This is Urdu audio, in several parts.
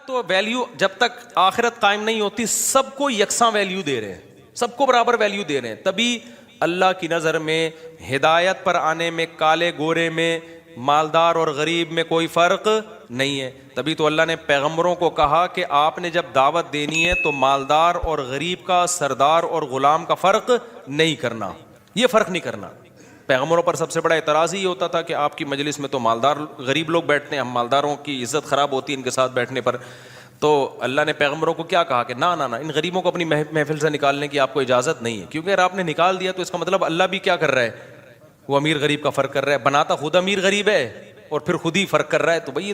تو ویلیو جب تک آخرت قائم نہیں ہوتی سب کو یکساں ویلیو دے رہے ہیں, سب کو برابر ویلیو دے رہے ہیں, تبھی اللہ کی نظر میں ہدایت پر آنے میں کالے گورے میں, مالدار اور غریب میں کوئی فرق نہیں ہے. تبھی تو اللہ نے پیغمبروں کو کہا کہ آپ نے جب دعوت دینی ہے تو مالدار اور غریب کا, سردار اور غلام کا فرق نہیں کرنا, یہ فرق نہیں کرنا. پیغمبروں پر سب سے بڑا اعتراض ہی ہوتا تھا کہ آپ کی مجلس میں تو مالدار غریب لوگ بیٹھتے ہیں, ہم مالداروں کی عزت خراب ہوتی ہے ان کے ساتھ بیٹھنے پر. تو اللہ نے پیغمبروں کو کیا کہا کہ نہ ان غریبوں کو اپنی محفل سے نکالنے کی آپ کو اجازت نہیں ہے, کیونکہ اگر آپ نے نکال دیا تو اس کا مطلب اللہ بھی کیا کر رہا ہے, وہ امیر غریب کا فرق کر رہا ہے. بناتا خود امیر غریب ہے اور پھر خود ہی فرق کر رہا ہے, تو بھائی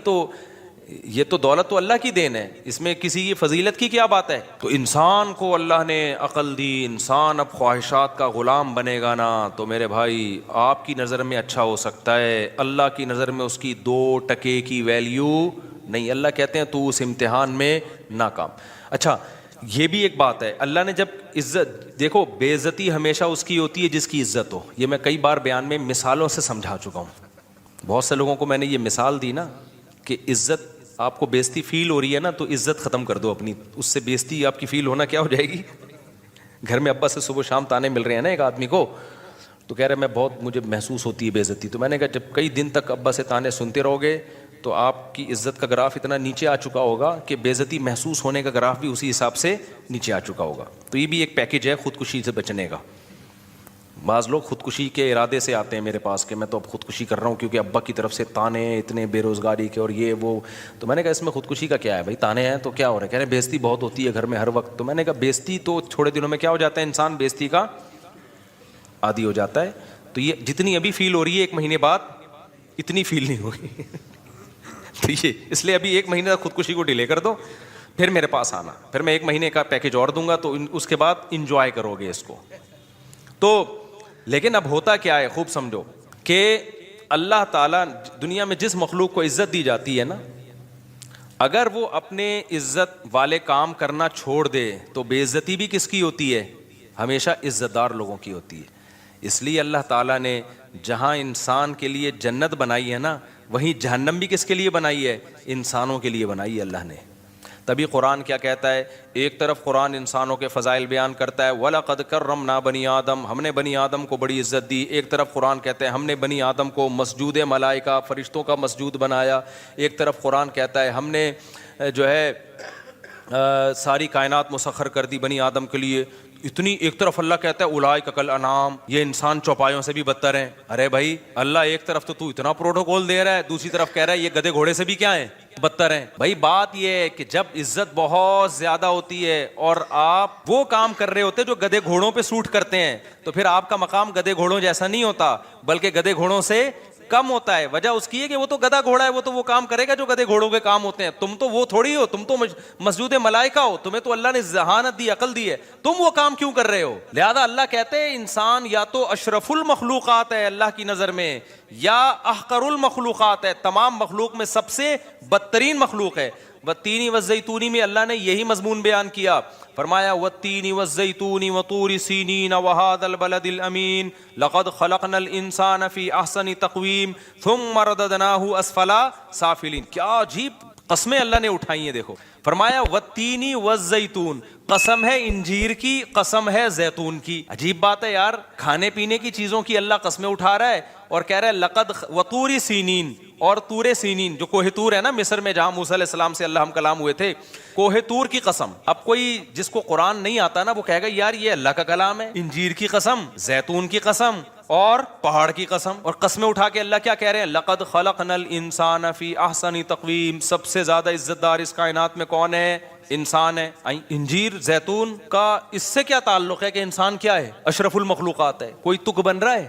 یہ تو دولت تو اللہ کی دین ہے, اس میں کسی کی فضیلت کی کیا بات ہے. تو انسان کو اللہ نے عقل دی, انسان اب خواہشات کا غلام بنے گا نا, تو میرے بھائی آپ کی نظر میں اچھا ہو سکتا ہے, اللہ کی نظر میں اس کی 2% کی ویلیو نہیں. اللہ کہتے ہیں تو اس امتحان میں ناکام. اچھا یہ بھی ایک بات ہے, اللہ نے جب عزت, دیکھو بے عزتی ہمیشہ اس کی ہوتی ہے جس کی عزت ہو. یہ میں کئی بار بیان میں مثالوں سے سمجھا چکا ہوں. بہت سے لوگوں کو میں نے یہ مثال دی نا کہ عزت, آپ کو بےزتی فیل ہو رہی ہے نا تو عزت ختم کر دو اپنی, اس سے بےزتی آپ کی فیل ہونا کیا ہو جائے گی. گھر میں ابا سے صبح شام تانے مل رہے ہیں نا ایک آدمی کو, تو کہہ رہے میں مجھے محسوس ہوتی ہے بے عزتی. تو میں نے کہا جب کئی دن تک ابا سے تانے سنتے رہو گے تو آپ کی عزت کا گراف اتنا نیچے آ چکا ہوگا کہ بے عزتی محسوس ہونے کا گراف بھی اسی حساب سے نیچے آ چکا ہوگا. تو یہ بھی ایک پیکیج ہے خودکشی سے بچنے کا. بعض لوگ خودکشی کے ارادے سے آتے ہیں میرے پاس کہ میں تو اب خودکشی کر رہا ہوں کیونکہ ابا کی طرف سے تانے اتنے بے روزگاری کے اور یہ وہ. تو میں نے کہا اس میں خودکشی کا کیا ہے بھائی, تانے ہیں تو کیا ہو رہا ہے. کہہ رہے ہیں بےزتی بہت ہوتی ہے گھر میں ہر وقت. تو میں نے کہا بےزتی تو تھوڑے دنوں میں کیا ہو جاتا ہے, انسان بےزتی کا عادی ہو جاتا ہے. تو یہ جتنی ابھی فیل ہو رہی ہے 1 مہینے بعد اتنی فیل نہیں ہوگی. تو یہ اس لیے ابھی 1 مہینے تک خودکشی کو ڈیلے کر دو, پھر میرے پاس آنا, پھر میں 1 مہینے کا پیکیج اور دوں گا, تو اس کے بعد انجوائے کرو گے اس کو. تو لیکن اب ہوتا کیا ہے, خوب سمجھو کہ اللہ تعالیٰ دنیا میں جس مخلوق کو عزت دی جاتی ہے نا, اگر وہ اپنے عزت والے کام کرنا چھوڑ دے تو بے عزتی بھی کس کی ہوتی ہے, ہمیشہ عزت دار لوگوں کی ہوتی ہے. اس لیے اللہ تعالیٰ نے جہاں انسان کے لیے جنت بنائی ہے نا, وہیں جہنم بھی کس کے لیے بنائی ہے, انسانوں کے لیے بنائی ہے اللہ نے. تبھی قرآن کیا کہتا ہے, ایک طرف قرآن انسانوں کے فضائل بیان کرتا ہے, وَلَقَدْ كَرَّمْنَا بَنِي آدم, ہم نے بنی آدم کو بڑی عزت دی. ایک طرف قرآن کہتا ہے ہم نے بنی آدم کو مسجود ملائکہ, فرشتوں کا مسجود بنایا. ایک طرف قرآن کہتا ہے ہم نے جو ہے ساری کائنات مسخر کر دی بنی آدم کے لیے. اتنی, ایک طرف اللہ کہتا ہے اولئک کالانعام, یہ انسان چوپایوں سے بھی بدتر ہیں. ارے بھائی اللہ ایک طرف تو اتنا پروٹوکول دے رہا ہے, دوسری طرف کہہ رہا ہے یہ گدھے گھوڑے سے بھی کیا ہیں, بدتر ہیں. بھائی بات یہ ہے کہ جب عزت بہت زیادہ ہوتی ہے اور آپ وہ کام کر رہے ہوتے جو گدھے گھوڑوں پہ سوٹ کرتے ہیں, تو پھر آپ کا مقام گدھے گھوڑوں جیسا نہیں ہوتا بلکہ گدھے گھوڑوں سے کم ہوتا ہے. وجہ اس کی ہے کہ وہ تو گدھا گھوڑا ہے, وہ تو وہ کام کرے گا جو گدھے گھوڑوں کے کام ہوتے ہیں. تم تو وہ تھوڑی ہو, تم تو مسجود ملائکہ ہو, تمہیں تو اللہ نے ذہانت دی, عقل دی ہے, تم وہ کام کیوں کر رہے ہو. لہذا اللہ کہتے ہیں انسان یا تو اشرف المخلوقات ہے اللہ کی نظر میں, یا احقر المخلوقات ہے, تمام مخلوق میں سب سے بدترین مخلوق ہے. والتین والزیتون میں اللہ نے یہی مضمون بیان کیا, فرمایا والتین والزیتون وطور سینین وہذا البلد الامین لقد خلقنا الانسان فی احسن تقویم ثم رددناہ اسفل سافلین. کیا عجیب قسمیں اللہ نے اٹھائی ہیں. دیکھو فرمایا والتین والزیتون, قسم ہے انجیر کی, قسم ہے زیتون کی. عجیب بات ہے یار, کھانے پینے کی چیزوں کی اللہ قسمیں اٹھا رہا ہے اور کہہ رہا ہے لقد وطور سینین, اور طور سینین جو کوہ طور ہے نا مصر میں جہاں موسیٰ علیہ السلام سے اللہ ہم کلام ہوئے تھے, کوہ طور کی قسم. اب کوئی جس کو قرآن نہیں آتا نا وہ کہے گا یار یہ اللہ کا کلام ہے, انجیر کی قسم, زیتون کی قسم اور پہاڑ کی قسم. اور قسمیں اٹھا کے اللہ کیا کہہ رہے ہیں, لقد خلقنا الانسان فی احسن تقویم, سب سے زیادہ عزت دار اس کائنات میں کون ہے, انسان ہے. انجیر زیتون کا اس سے کیا تعلق ہے کہ انسان کیا ہے, اشرف المخلوقات ہے. کوئی تک بن رہا ہے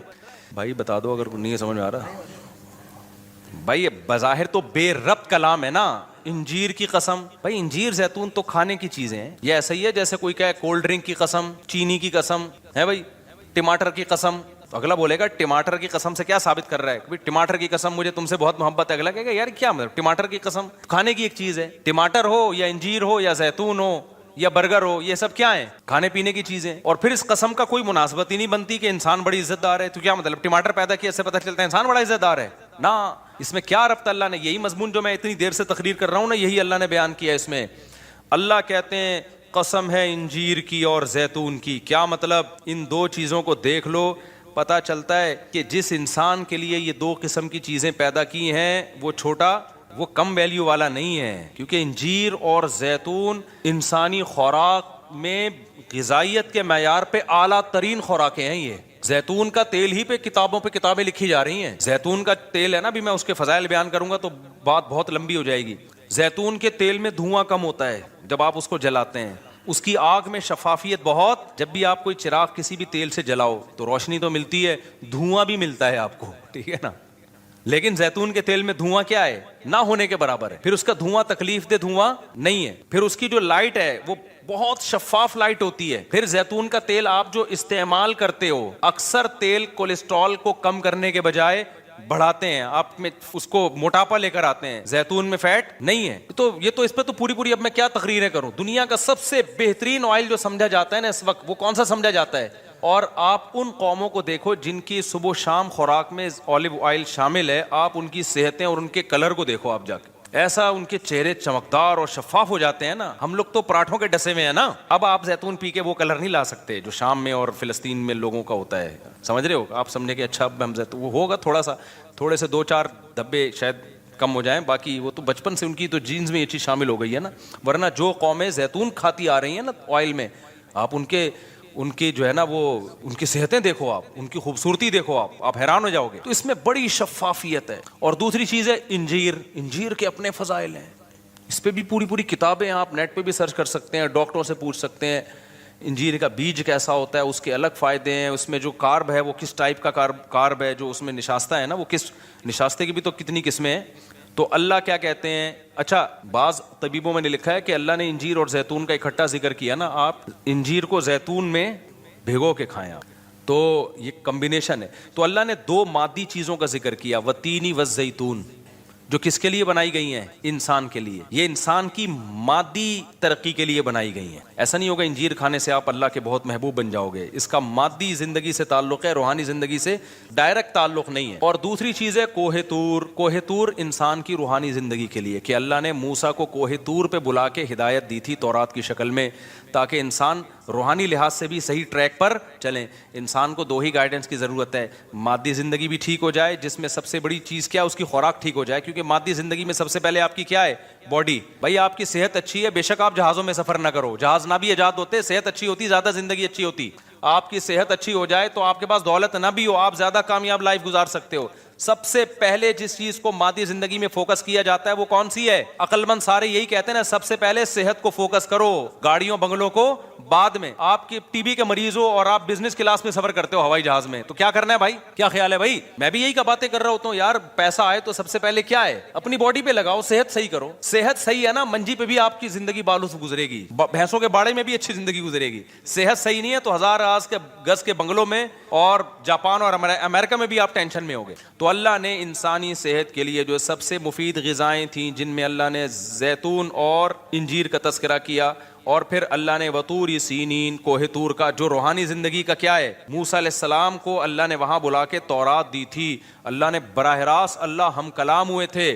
بھائی, بتا دو اگر نہیں سمجھ میں آ رہا. بھائی بظاہر تو بے ربط کلام ہے نا, انجیر کی قسم. بھائی انجیر زیتون تو کھانے کی چیزیں ہیں, یہ ایسا ہی ہے جیسے کوئی کہے کولڈ ڈرنک کی قسم, چینی کی قسم ہے. بھائی ٹماٹر کی قسم, تو اگلا بولے گا ٹماٹر کی قسم سے کیا ثابت کر رہا ہے, کہ ٹماٹر کی قسم مجھے تم سے بہت محبت ہے. اگلا کہے گا یار کیا مطلب, ٹماٹر کی قسم کھانے کی ایک چیز ہے. ٹماٹر ہو یا انجیر ہو یا زیتون ہو یا برگر ہو, یہ سب کیا ہیں, کھانے پینے کی چیزیں. اور پھر اس قسم کا کوئی مناسبت ہی نہیں بنتی کہ انسان بڑی عزت دار ہے. تو کیا مطلب ٹماٹر پیدا کیا اس سے پتہ چلتا ہے انسان بڑا عزت دار ہے؟ نا اس میں کیا ربط اللہ نے, یہی مضمون جو میں اتنی دیر سے تقریر کر رہا ہوں نا, یہی اللہ نے بیان کیا اس میں. اللہ کہتے ہیں قسم ہے انجیر کی اور زیتون کی. کیا مطلب؟ ان دو چیزوں کو دیکھ لو, پتہ چلتا ہے کہ جس انسان کے لیے یہ دو قسم کی چیزیں پیدا کی ہیں وہ چھوٹا, وہ کم ویلیو والا نہیں ہے, کیونکہ انجیر اور زیتون انسانی خوراک میں غذائیت کے معیار پہ اعلیٰ ترین خوراکیں ہیں. یہ زیتون کا تیل ہی پہ کتابوں پہ کتابیں لکھی جا رہی ہیں. زیتون کا تیل ہے نا, بھی میں اس کے فضائل بیان کروں گا تو بات بہت لمبی ہو جائے گی. زیتون کے تیل میں دھواں کم ہوتا ہے جب آپ اس کو جلاتے ہیں, اس کی آگ میں شفافیت بہت. جب بھی آپ کوئی چراغ کسی بھی تیل سے جلاؤ تو روشنی تو ملتی ہے, دھواں بھی ملتا ہے آپ کو, ٹھیک ہے نا. لیکن زیتون کے تیل میں دھواں کیا ہے؟ نہ ہونے کے برابر ہے. پھر اس کا دھواں تکلیف دہ دھواں نہیں ہے. پھر اس کی جو لائٹ ہے وہ بہت شفاف لائٹ ہوتی ہے. پھر زیتون کا تیل آپ جو استعمال کرتے ہو, اکثر تیل کولیسٹرول کو کم کرنے کے بجائے بڑھاتے ہیں, آپ میں اس کو موٹاپا لے کر آتے ہیں. زیتون میں فیٹ نہیں ہے. تو یہ تو اس پہ تو پوری اب میں کیا تقریریں کروں. دنیا کا سب سے بہترین آئل جو سمجھا جاتا ہے نا اس وقت, وہ کون سا سمجھا جاتا ہے؟ اور آپ ان قوموں کو دیکھو جن کی صبح و شام خوراک میں اولیو آئل شامل ہے, آپ ان کی صحتیں اور ان کے کلر کو دیکھو آپ جا کے, ایسا ان کے چہرے چمکدار اور شفاف ہو جاتے ہیں نا. ہم لوگ تو پراٹھوں کے ڈسے میں ہیں نا. اب آپ زیتون پی کے وہ کلر نہیں لا سکتے جو شام میں اور فلسطین میں لوگوں کا ہوتا ہے, سمجھ رہے ہو. آپ سمجھے کہ اچھا اب ہم زیتون, وہ ہوگا تھوڑے سے 2-4 دھبے شاید کم ہو جائیں, باقی وہ تو بچپن سے ان کی تو جینز میں یہ چیز شامل ہو گئی ہے نا. ورنہ جو قومیں زیتون کھاتی آ رہی ہیں نا آئل میں, آپ ان کی جو ہے نا وہ ان کی صحتیں دیکھو, آپ ان کی خوبصورتی دیکھو, آپ حیران ہو جاؤ گے. تو اس میں بڑی شفافیت ہے. اور دوسری چیز ہے انجیر کے اپنے فضائل ہیں. اس پہ بھی پوری کتابیں آپ نیٹ پہ بھی سرچ کر سکتے ہیں, ڈاکٹروں سے پوچھ سکتے ہیں انجیر کا بیج کیسا ہوتا ہے, اس کے الگ فائدے ہیں, اس میں جو کارب ہے وہ کس ٹائپ کا کارب ہے, جو اس میں نشاستہ ہے نا وہ کس نشاستے کی بھی تو کتنی قسمیں ہیں. تو اللہ کیا کہتے ہیں, اچھا بعض طبیبوں میں نے لکھا ہے کہ اللہ نے انجیر اور زیتون کا اکٹھا ذکر کیا نا, آپ انجیر کو زیتون میں بھگو کے کھائیں آپ, تو یہ کمبینیشن ہے. تو اللہ نے 2 مادی چیزوں کا ذکر کیا, وتینی والزیتون, جو کس کے لیے بنائی گئی ہیں؟ انسان کے لیے. یہ انسان کی مادی ترقی کے لیے بنائی گئی ہیں. ایسا نہیں ہوگا انجیر کھانے سے آپ اللہ کے بہت محبوب بن جاؤ گے, اس کا مادی زندگی سے تعلق ہے, روحانی زندگی سے ڈائریکٹ تعلق نہیں ہے. اور دوسری چیز ہے کوہ طور. کوہ طور انسان کی روحانی زندگی کے لیے, کہ اللہ نے موسیٰ کو کوہ طور پہ بلا کے ہدایت دی تھی تورات کی شکل میں, تاکہ انسان روحانی لحاظ سے بھی صحیح ٹریک پر چلیں. انسان کو 2 ہی گائیڈنس کی ضرورت ہے, مادی زندگی بھی ٹھیک ہو جائے, جس میں سب سے بڑی چیز کیا, اس کی خوراک ٹھیک ہو جائے. کیونکہ مادی زندگی میں سب سے پہلے آپ کی کیا ہے؟ باڈی. بھائی آپ کی صحت اچھی ہے, بے شک آپ جہازوں میں سفر نہ کرو, جہاز نہ بھی ایجاد ہوتے, صحت اچھی ہوتی زیادہ زندگی اچھی ہوتی. آپ کی صحت اچھی ہو جائے تو آپ کے پاس دولت نہ بھی ہو, آپ زیادہ کامیاب لائف گزار سکتے ہو. سب سے پہلے جس چیز کو مادی زندگی میں فوکس کیا جاتا ہے وہ کون سی ہے؟ عقل مند سارے یہی کہتے ہیں نا, سب سے پہلے صحت کو فوکس کرو, گاڑیوں بنگلوں کو بعد میں. آپ کی ٹی بی کے مریض ہو اور آپ بزنس کلاس میں سفر کرتے ہو ہوائی جہاز میں, تو کیا کرنا ہے بھائی؟ کیا خیال ہے بھائی؟ میں بھی یہی کا باتیں کر رہا ہوتا ہوں یار, پیسہ آئے تو سب سے پہلے کیا ہے؟ اپنی باڈی پہ لگاؤ, صحت صحیح کرو. صحت صحیح ہے نا, منجی پہ بھی آپ کی زندگی بالوں سے گزرے گی, بھینسوں کے باڑے میں بھی اچھی زندگی گزرے گی. صحت صحیح نہیں ہے تو 1000 گز کے بنگلوں میں اور جاپان اور امریکہ میں بھی آپ ٹینشن میں ہوگے. تو اللہ نے انسانی صحت کے لیے جو سب سے مفید غذائیں تھیں, جن میں اللہ نے زیتون اور انجیر کا تذکرہ کیا, اور پھر اللہ نے وطور سینین, کوہ طور کا, جو روحانی زندگی کا کیا ہے, موسیٰ علیہ السلام کو اللہ نے وہاں بلا کے تورات دی تھی. اللہ نے براہ راست اللہ ہم کلام ہوئے تھے,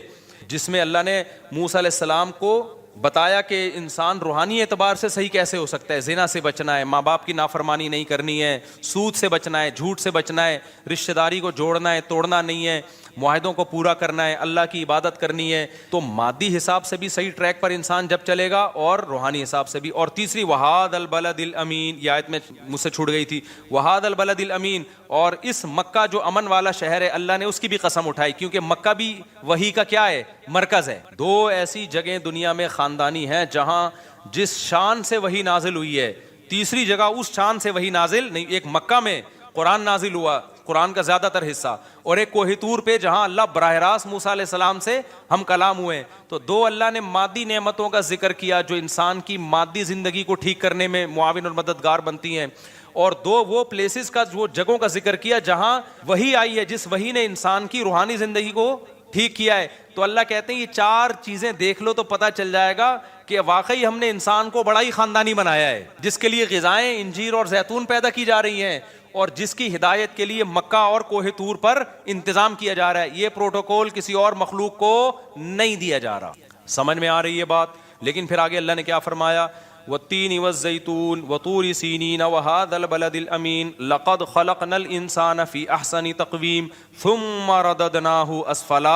جس میں اللہ نے موسیٰ علیہ السلام کو بتایا کہ انسان روحانی اعتبار سے صحیح کیسے ہو سکتا ہے. زنا سے بچنا ہے, ماں باپ کی نافرمانی نہیں کرنی ہے, سود سے بچنا ہے, جھوٹ سے بچنا ہے, رشتہ داری کو جوڑنا ہے, توڑنا نہیں ہے, معاہدوں کو پورا کرنا ہے, اللہ کی عبادت کرنی ہے. تو مادی حساب سے بھی صحیح ٹریک پر انسان جب چلے گا, اور روحانی حساب سے بھی. اور تیسری وہاد البلد الامین, یہ آیت میں مجھ سے چھوٹ گئی تھی, وہاد البلد الامین, اور اس مکہ جو امن والا شہر ہے, اللہ نے اس کی بھی قسم اٹھائی, کیونکہ مکہ بھی وحی کا کیا ہے؟ مرکز ہے. 2 ایسی جگہیں دنیا میں خاندانی ہیں جہاں جس شان سے وحی نازل ہوئی ہے, تیسری جگہ اس شان سے وحی نازل نہیں. ایک مکہ میں قرآن نازل ہوا, قرآن کا زیادہ تر حصہ, اور ایک کوہ طور پہ جہاں اللہ براہ راست موسیٰ علیہ السلام سے ہم کلام ہوئے. تو 2 اللہ نے مادی نعمتوں کا ذکر کیا جو انسان کی مادی زندگی کو ٹھیک کرنے میں معاون اور مددگار بنتی ہیں, اور 2 وہ پلیسز کا, وہ جگہوں کا ذکر کیا جہاں وحی آئی ہے, جس وحی نے انسان کی روحانی زندگی کو ٹھیک کیا ہے. تو اللہ کہتے ہیں یہ 4 چیزیں دیکھ لو تو پتہ چل جائے گا کہ واقعی ہم نے انسان کو بڑا ہی خاندانی بنایا ہے، جس کے لیے غذائیں انجیر اور زیتون پیدا کی جا رہی ہیں، اور جس کی ہدایت کے لیے مکہ اور کوہ طور پر انتظام کیا جا رہا ہے. یہ پروٹوکول کسی اور مخلوق کو نہیں دیا جا رہا. سمجھ میں آ رہی ہے بات؟ لیکن پھر آگے اللہ نے کیا فرمایا؟ والتین والزیتون وطور سینین وهذا البلد الامین لقد خلقنا الانسان فی احسن تقویم ثم رددناہ اسفل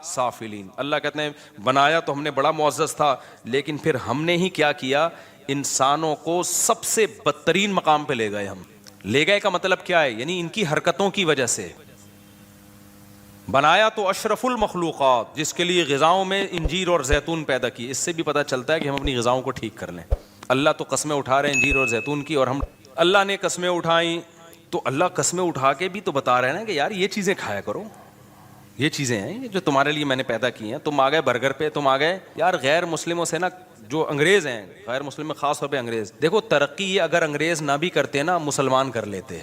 سافلین. اللہ کہتے ہیں بنایا تو ہم نے بڑا معزز تھا، لیکن پھر ہم نے ہی کیا کیا؟ انسانوں کو سب سے بدترین مقام پہ لے گئے. ہم لے گئے کا مطلب کیا ہے؟ یعنی ان کی حرکتوں کی وجہ سے. بنایا تو اشرف المخلوقات، جس کے لیے غذاؤں میں انجیر اور زیتون پیدا کی. اس سے بھی پتہ چلتا ہے کہ ہم اپنی غذاؤں کو ٹھیک کر لیں. اللہ تو قسمیں اٹھا رہے ہیں انجیر اور زیتون کی، اور ہم اللہ نے قسمیں اٹھائیں تو اللہ قسمیں اٹھا کے بھی تو بتا رہے ہیں نا کہ یار یہ چیزیں کھایا کرو، یہ چیزیں ہیں جو تمہارے لیے میں نے پیدا کی ہیں. تم آ گئے برگر پہ، تم آ گئے یار غیر مسلموں سے نا، جو انگریز ہیں غیر مسلم میں خاص طور پہ انگریز. دیکھو ترقی اگر انگریز نہ بھی کرتے نا، مسلمان کر لیتے.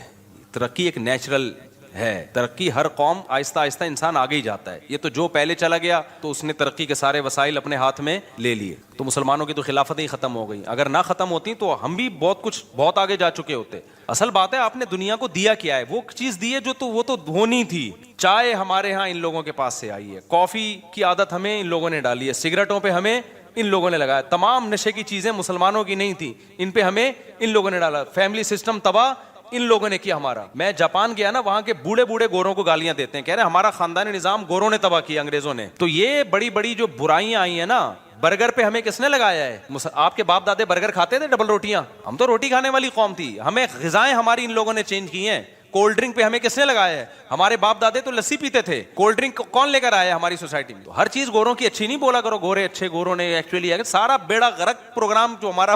ترقی ایک نیچرل ہے، ترقی ہر قوم آہستہ آہستہ انسان آگے ہی جاتا ہے. یہ تو جو پہلے چلا گیا تو اس نے ترقی کے سارے وسائل اپنے ہاتھ میں لے لیے، تو مسلمانوں کی تو خلافتیں ہی ختم ہو گئی. اگر نہ ختم ہوتی تو ہم بھی بہت آگے جا چکے ہوتے. اصل بات ہے آپ نے دنیا کو دیا کیا ہے؟ وہ چیز دی ہے وہ تو ہونی تھی. چائے ہمارے ہاں ان لوگوں کے پاس سے آئی ہے، کافی کی عادت ہمیں ان لوگوں نے ڈالی ہے، سگریٹوں پہ ہمیں ان لوگوں نے لگایا. تمام نشے کی چیزیں مسلمانوں کی نہیں تھی، ان پہ ہمیں ان لوگوں نے ڈالا. فیملی سسٹم تباہ ان لوگوں نے کیا ہمارا. میں جاپان گیا نا، وہاں کے بوڑھے بوڑھے گوروں کو گالیاں دیتے ہیں، کہہ رہے ہیں ہمارا خاندانی نظام گوروں نے تباہ کیا، انگریزوں نے. تو یہ بڑی بڑی جو برائیاں آئی ہیں نا، برگر پہ ہمیں کس نے لگایا ہے؟ آپ کے باپ دادے برگر کھاتے تھے، ڈبل روٹیاں؟ ہم تو روٹی کھانے والی قوم تھی. ہمیں غذائیں ہماری ان لوگوں نے چینج کی ہیں. کولڈ ڈرنک پہ ہمیں کس نے لگایا ہے؟ ہمارے باپ دادے تو لسی پیتے تھے، کولڈ ڈرنک کون لے کر آیا ہماری سوسائٹی میں؟ تو ہر چیز گوروں کی اچھی نہیں بولا کرو، گورے اچھے، گوروں نے ایکچولی سارا بیڑا غرق پروگرام جو ہمارا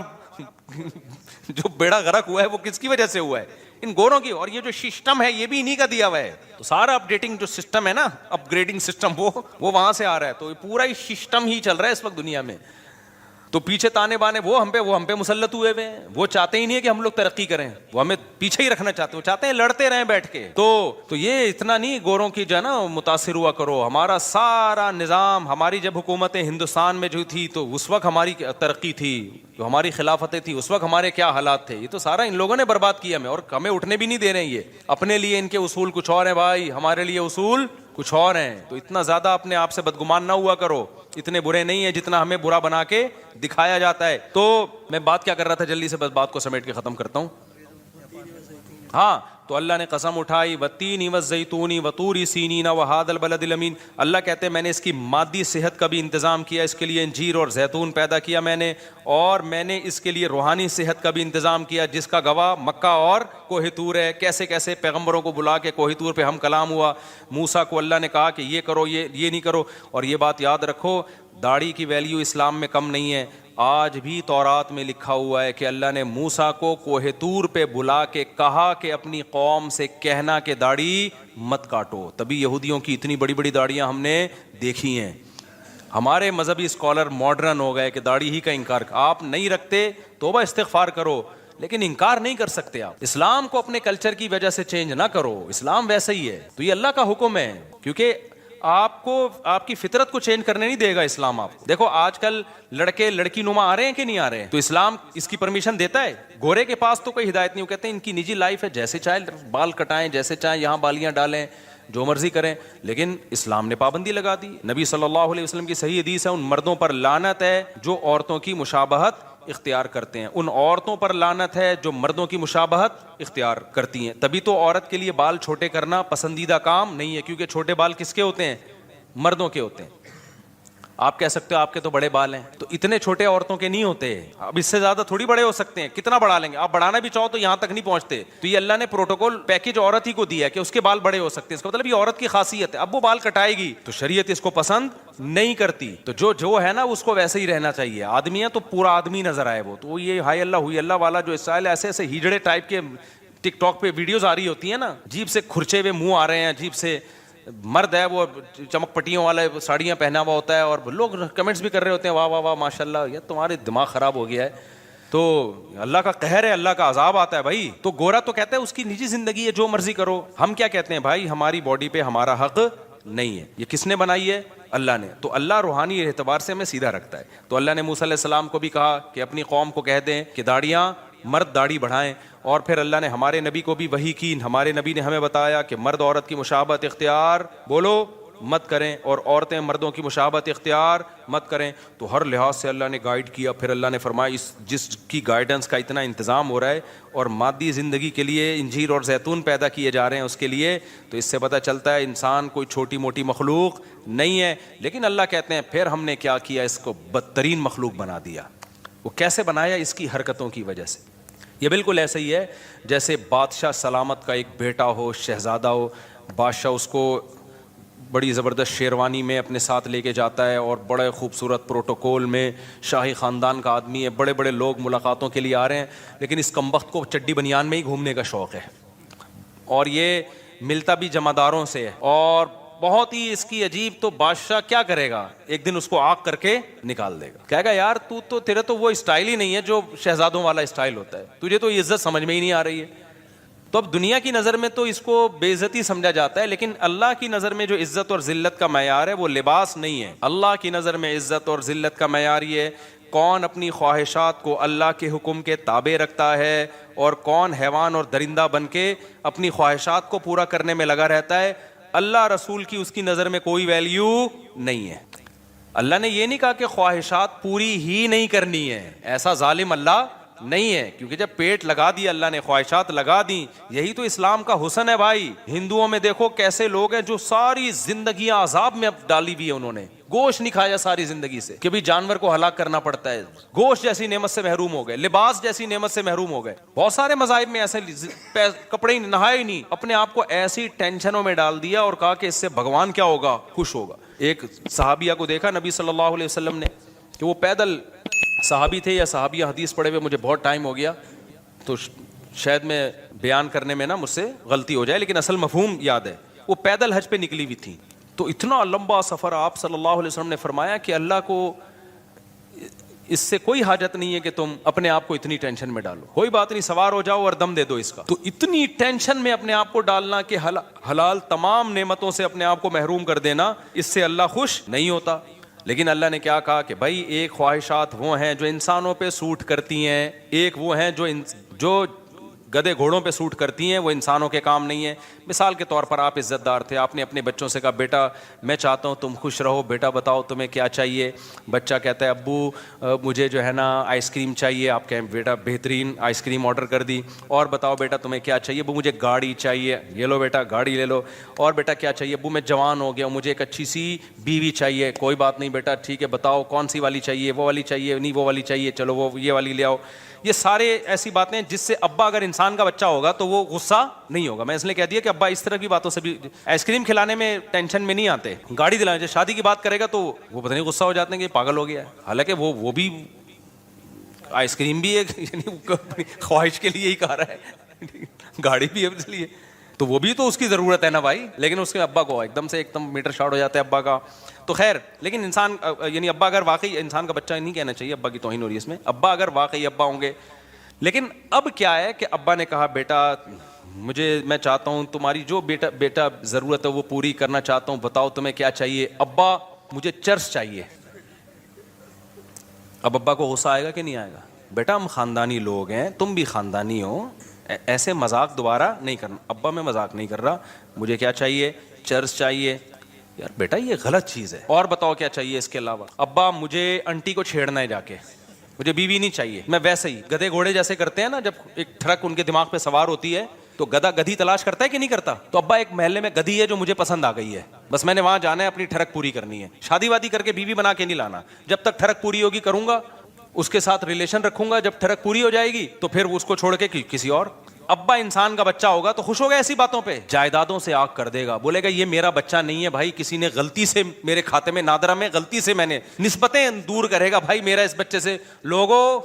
جو بیڑا غرق ہوا ہے وہ کس کی وجہ سے ہوا ہے؟ ان گوروں کی. اور یہ جو سسٹم ہے یہ بھی انہی کا دیا ہوا ہے. تو سارا اپڈیٹنگ جو سسٹم ہے نا، اپ گریڈنگ سسٹم، وہ وہاں سے آ رہا ہے. تو پورا ہی سسٹم ہی چل رہا ہے اس وقت دنیا میں. تو پیچھے تانے بانے وہ ہم پہ مسلط ہوئے ہوئے ہیں. وہ چاہتے ہی نہیں ہے کہ ہم لوگ ترقی کریں، وہ ہمیں پیچھے ہی رکھنا چاہتے ہیں. وہ چاہتے ہیں لڑتے رہیں بیٹھ کے. تو یہ اتنا نہیں گوروں کی جو ہے نا متاثر ہوا کرو. ہمارا سارا نظام، ہماری جب حکومتیں ہندوستان میں جو تھی تو اس وقت ہماری ترقی تھی، جو ہماری خلافتیں تھی اس وقت ہمارے کیا حالات تھے. یہ تو سارا ان لوگوں نے برباد کیا ہمیں، اور ہمیں اٹھنے بھی نہیں دے رہے ہیں. یہ اپنے لیے ان کے اصول کچھ اور ہیں بھائی، ہمارے لیے اصول کچھ اور ہیں. تو اتنا زیادہ اپنے آپ سے بدگمان نہ ہوا کرو. اتنے برے نہیں ہیں جتنا ہمیں برا بنا کے دکھایا جاتا ہے. تو میں بات کیا کر رہا تھا، جلدی سے بس بات کو سمیٹ کے ختم کرتا ہوں. ہاں تو اللہ نے قسم اٹھائی، والتین والزیتون وطور سینین وهذا البلد الامین. اللہ کہتے ہیں میں نے اس کی مادی صحت کا بھی انتظام کیا، اس کے لیے انجیر اور زیتون پیدا کیا میں نے، اور میں نے اس کے لیے روحانی صحت کا بھی انتظام کیا، جس کا گواہ مکہ اور کوہ طور ہے. کیسے کیسے پیغمبروں کو بلا کے کوہ طور پہ ہم کلام ہوا. موسیٰ کو اللہ نے کہا کہ یہ کرو، یہ نہیں کرو. اور یہ بات یاد رکھو، داڑھی کی ویلیو اسلام میں کم نہیں ہے. آج بھی تورات میں لکھا ہوا ہے کہ اللہ نے موسیٰ کو کوہ طور پہ بلا کے کہا کہ اپنی قوم سے کہنا کہ داڑھی مت کاٹو. تبھی یہودیوں کی اتنی بڑی بڑی داڑیاں ہم نے دیکھی ہیں. ہمارے مذہبی اسکالر ماڈرن ہو گئے کہ داڑھی ہی کا انکار. آپ نہیں رکھتے توبہ استغفار کرو، لیکن انکار نہیں کر سکتے آپ. اسلام کو اپنے کلچر کی وجہ سے چینج نہ کرو، اسلام ویسے ہی ہے. تو یہ اللہ کا حکم ہے، کیونکہ آپ کو آپ کی فطرت کو چینج کرنے نہیں دے گا اسلام. آپ دیکھو آج کل لڑکے لڑکی نما آ رہے ہیں کہ نہیں آ رہے ہیں، تو اسلام اس کی پرمیشن دیتا ہے. گورے کے پاس تو کوئی ہدایت نہیں. وہ کہتے ہیں ان کی نجی لائف ہے، جیسے چاہے بال کٹائیں، جیسے چاہے یہاں بالیاں ڈالیں، جو مرضی کریں. لیکن اسلام نے پابندی لگا دی. نبی صلی اللہ علیہ وسلم کی صحیح حدیث ہے، ان مردوں پر لعنت ہے جو عورتوں کی مشابہت اختیار کرتے ہیں. ان عورتوں پر لعنت ہے جو مردوں کی مشابہت اختیار کرتی ہیں. تبھی تو عورت کے لیے بال چھوٹے کرنا پسندیدہ کام نہیں ہے، کیونکہ چھوٹے بال کس کے ہوتے ہیں؟ مردوں کے ہوتے ہیں. آپ کہہ سکتے ہو آپ کے تو بڑے بال ہیں، تو اتنے چھوٹے عورتوں کے نہیں ہوتے. اب اس سے زیادہ تھوڑی بڑے ہو سکتے ہیں، کتنا بڑھا لیں گے آپ؟ بڑھانا بھی چاہو تو یہاں تک نہیں پہنچتے. تو یہ اللہ نے پروٹوکول پیکج عورت ہی کو دیا کہ اس کے بال بڑے ہو سکتے ہیں. اس کا مطلب یہ عورت کی خاصیت ہے. اب وہ بال کٹائے گی تو شریعت اس کو پسند نہیں کرتی. تو جو ہے نا اس کو ویسے ہی رہنا چاہیے. آدمی ہے تو پورا آدمی نظر آئے وہ. تو یہ ہائی اللہ ہوئی اللہ والا جو اسٹائل ایسے ایسے ہیجڑے ٹائپ کے ٹک ٹاک پہ ویڈیوز آ رہی ہوتی ہیں نا، عجیب سے کھرچے ہوئے منہ آ رہے ہیں، عجیب سے. مرد ہے وہ چمک پٹیوں والا ساڑیاں پہنا ہوا ہوتا ہے، اور لوگ کمنٹس بھی کر رہے ہوتے ہیں واہ واہ واہ ماشاء اللہ، یہ تمہارے دماغ خراب ہو گیا ہے. تو اللہ کا قہر ہے، اللہ کا عذاب آتا ہے بھائی. تو گورا تو کہتا ہے اس کی نجی زندگی ہے، جو مرضی کرو. ہم کیا کہتے ہیں بھائی، ہماری باڈی پہ ہمارا حق نہیں ہے. یہ کس نے بنائی ہے؟ اللہ نے. تو اللہ روحانی اعتبار سے ہمیں سیدھا رکھتا ہے. تو اللہ نے موسیٰ علیہ السلام کو بھی کہا کہ اپنی قوم کو کہہ دیں کہ داڑیاں مرد داڑھی بڑھائیں, اور پھر اللہ نے ہمارے نبی کو بھی وحی کی, ہمارے نبی نے ہمیں بتایا کہ مرد عورت کی مشابہت اختیار بولو مت کریں, اور عورتیں مردوں کی مشابہت اختیار مت کریں. تو ہر لحاظ سے اللہ نے گائیڈ کیا. پھر اللہ نے فرمایا جس کی گائیڈنس کا اتنا انتظام ہو رہا ہے اور مادی زندگی کے لیے انجیر اور زیتون پیدا کیے جا رہے ہیں اس کے لیے, تو اس سے پتہ چلتا ہے انسان کوئی چھوٹی موٹی مخلوق نہیں ہے. لیکن اللہ کہتے ہیں پھر ہم نے کیا کیا, اس کو بدترین مخلوق بنا دیا. وہ کیسے بنایا؟ اس کی حرکتوں کی وجہ سے. یہ بالکل ایسا ہی ہے جیسے بادشاہ سلامت کا ایک بیٹا ہو, شہزادہ ہو, بادشاہ اس کو بڑی زبردست شیروانی میں اپنے ساتھ لے کے جاتا ہے اور بڑے خوبصورت پروٹوکول میں, شاہی خاندان کا آدمی ہے, بڑے بڑے لوگ ملاقاتوں کے لیے آ رہے ہیں, لیکن اس کمبخت کو چڈی بنیان میں ہی گھومنے کا شوق ہے, اور یہ ملتا بھی جمعداروں سے ہے, اور بہت ہی اس کی عجیب. تو بادشاہ کیا کرے گا, ایک دن اس کو آگ کر کے نکال دے گا, کہے گا یار تو تیرے تو وہ اسٹائل ہی نہیں ہے جو شہزادوں والا اسٹائل ہوتا ہے, تجھے تو عزت سمجھ میں ہی نہیں آ رہی ہے. تو اب دنیا کی نظر میں تو اس کو بے عزتی سمجھا جاتا ہے, لیکن اللہ کی نظر میں جو عزت اور ذلت کا معیار ہے وہ لباس نہیں ہے. اللہ کی نظر میں عزت اور ذلت کا معیار یہ ہے کون اپنی خواہشات کو اللہ کے حکم کے تابع رکھتا ہے, اور کون حیوان اور درندہ بن کے اپنی خواہشات کو پورا کرنے میں لگا رہتا ہے. اللہ رسول کی اس کی نظر میں کوئی ویلیو نہیں ہے. اللہ نے یہ نہیں کہا کہ خواہشات پوری ہی نہیں کرنی ہے, ایسا ظالم اللہ نہیں ہے, کیونکہ جب پیٹ لگا دی اللہ نے, خواہشات لگا دی, یہی تو اسلام کا حسن ہے بھائی. ہندوؤں میں دیکھو کیسے لوگ ہیں جو ساری زندگیاں عذاب میں ڈالی ہوئی ہے, انہوں نے گوشت نہیں کھایا ساری زندگی سے, کہ بھی جانور کو ہلاک کرنا پڑتا ہے, گوشت جیسی نعمت سے محروم ہو گئے, لباس جیسی نعمت سے محروم ہو گئے. بہت سارے مذاہب میں ایسے کپڑے ہی نہائے ہی نہیں, اپنے آپ کو ایسی ٹینشنوں میں ڈال دیا اور کہا کہ اس سے بھگوان کیا ہوگا, خوش ہوگا. ایک صحابیہ کو دیکھا نبی صلی اللہ علیہ وسلم نے کہ وہ پیدل, صحابی تھے یا صحابیہ, حدیث پڑھے ہوئے مجھے بہت ٹائم ہو گیا تو شاید میں بیان کرنے میں نا مجھ سے غلطی ہو جائے, لیکن اصل مفہوم یاد ہے. وہ پیدل حج پہ نکلی ہوئی تھی, تو اتنا لمبا سفر, آپ صلی اللہ علیہ وسلم نے فرمایا کہ اللہ کو اس سے کوئی حاجت نہیں ہے کہ تم اپنے آپ کو اتنی ٹینشن میں ڈالو, کوئی بات نہیں, سوار ہو جاؤ اور دم دے دو اس کا. تو اتنی ٹینشن میں اپنے آپ کو ڈالنا کہ حلال تمام نعمتوں سے اپنے آپ کو محروم کر دینا, اس سے اللہ خوش نہیں ہوتا. لیکن اللہ نے کیا کہا کہ بھائی ایک خواہشات وہ ہیں جو انسانوں پہ سوٹ کرتی ہیں, ایک وہ ہیں جو گدے گھوڑوں پہ سوٹ کرتی ہیں, وہ انسانوں کے کام نہیں ہے. مثال کے طور پر آپ عزت دار تھے, آپ نے اپنے بچوں سے کہا بیٹا میں چاہتا ہوں تم خوش رہو, بیٹا بتاؤ تمہیں کیا چاہیے. بچہ کہتا ہے ابو مجھے جو ہے نا آئس کریم چاہیے. آپ کہیں بیٹا بہترین آئس کریم آرڈر کر دی. اور بتاؤ بیٹا تمہیں کیا چاہیے. ابو مجھے گاڑی چاہیے. یہ لو بیٹا گاڑی لے لو. اور بیٹا کیا چاہیے. ابو میں جوان ہو گیا, مجھے ایک اچھی سی بیوی چاہیے. کوئی بات نہیں بیٹا ٹھیک ہے, بتاؤ کون سی والی چاہیے. وہ والی چاہیے, نہیں وہ والی چاہیے, چلو وہ یہ والی لے آؤ. یہ سارے ایسی باتیں جس سے ابا اگر انسان کا بچہ ہوگا تو وہ غصہ نہیں ہوگا. میں اس لیے کہہ دیا کہ ابا اس طرح کی باتوں سے بھی, آئس کریم کھلانے میں ٹینشن میں نہیں آتے, گاڑی دلانے. جب شادی کی بات کرے گا تو وہ پتہ نہیں غصہ ہو جاتے ہیں کہ پاگل ہو گیا ہے, حالانکہ وہ بھی آئس کریم بھی ایک یعنی خواہش کے لیے ہی کہا رہا ہے, گاڑی بھی ہے اس لیے, تو وہ بھی تو اس کی ضرورت ہے نا بھائی. لیکن اس کے ابا کو ایک دم میٹر شارٹ ہو جاتا ہے ابا کا. تو خیر, لیکن انسان یعنی ابا اگر واقعی انسان کا بچہ نہیں کہنا چاہیے, ابا کی توہین ہو رہی ہے اس میں, ابا اگر واقعی ابا ہوں گے. لیکن اب کیا ہے کہ ابا نے کہا بیٹا میں چاہتا ہوں تمہاری جو بیٹا ضرورت ہے وہ پوری کرنا چاہتا ہوں, بتاؤ تمہیں کیا چاہیے. ابا مجھے چرس چاہیے. اب ابا کو غصہ آئے گا کہ نہیں آئے گا. بیٹا ہم خاندانی لوگ ہیں, تم بھی خاندانی ہو, ایسے مذاق دوبارہ نہیں کرنا. ابا میں مذاق نہیں کر رہا, مجھے کیا چاہیے, چرس چاہیے. یار بیٹا یہ غلط چیز ہے, اور بتاؤ کیا چاہیے اس کے علاوہ. ابا مجھے انٹی کو چھیڑنا ہے جا کے, مجھے بیوی نہیں چاہیے. میں ویسے ہی گدھے گھوڑے جیسے کرتے ہیں نا, جب ایک ٹرک ان کے دماغ پہ سوار ہوتی ہے تو گدھا گدھی تلاش کرتا ہے کہ نہیں کرتا. تو ابا ایک محلے میں گدھی ہے جو مجھے پسند آ گئی ہے, بس میں نے وہاں جانا ہے, اپنی ٹرک پوری کرنی ہے. شادی وادی کر کے بیوی بنا کے نہیں لانا, جب تک ٹرک پوری ہوگی کروں گا, اس کے ساتھ ریلیشن رکھوں گا, جب ٹرک پوری ہو جائے گی تو پھر اس کو چھوڑ کے کسی اور. ابا انسان کا بچہ ہوگا تو خوش ہوگا ایسی باتوں پہ, جائیدادوں سے آگ کر دے گا, بولے گا یہ میرا بچہ نہیں ہے بھائی, کسی نے غلطی سے میرے کھاتے میں نادرہ میں غلطی سے میں نے نسبتیں دور کرے گا, بھائی میرا اس بچے سے لوگو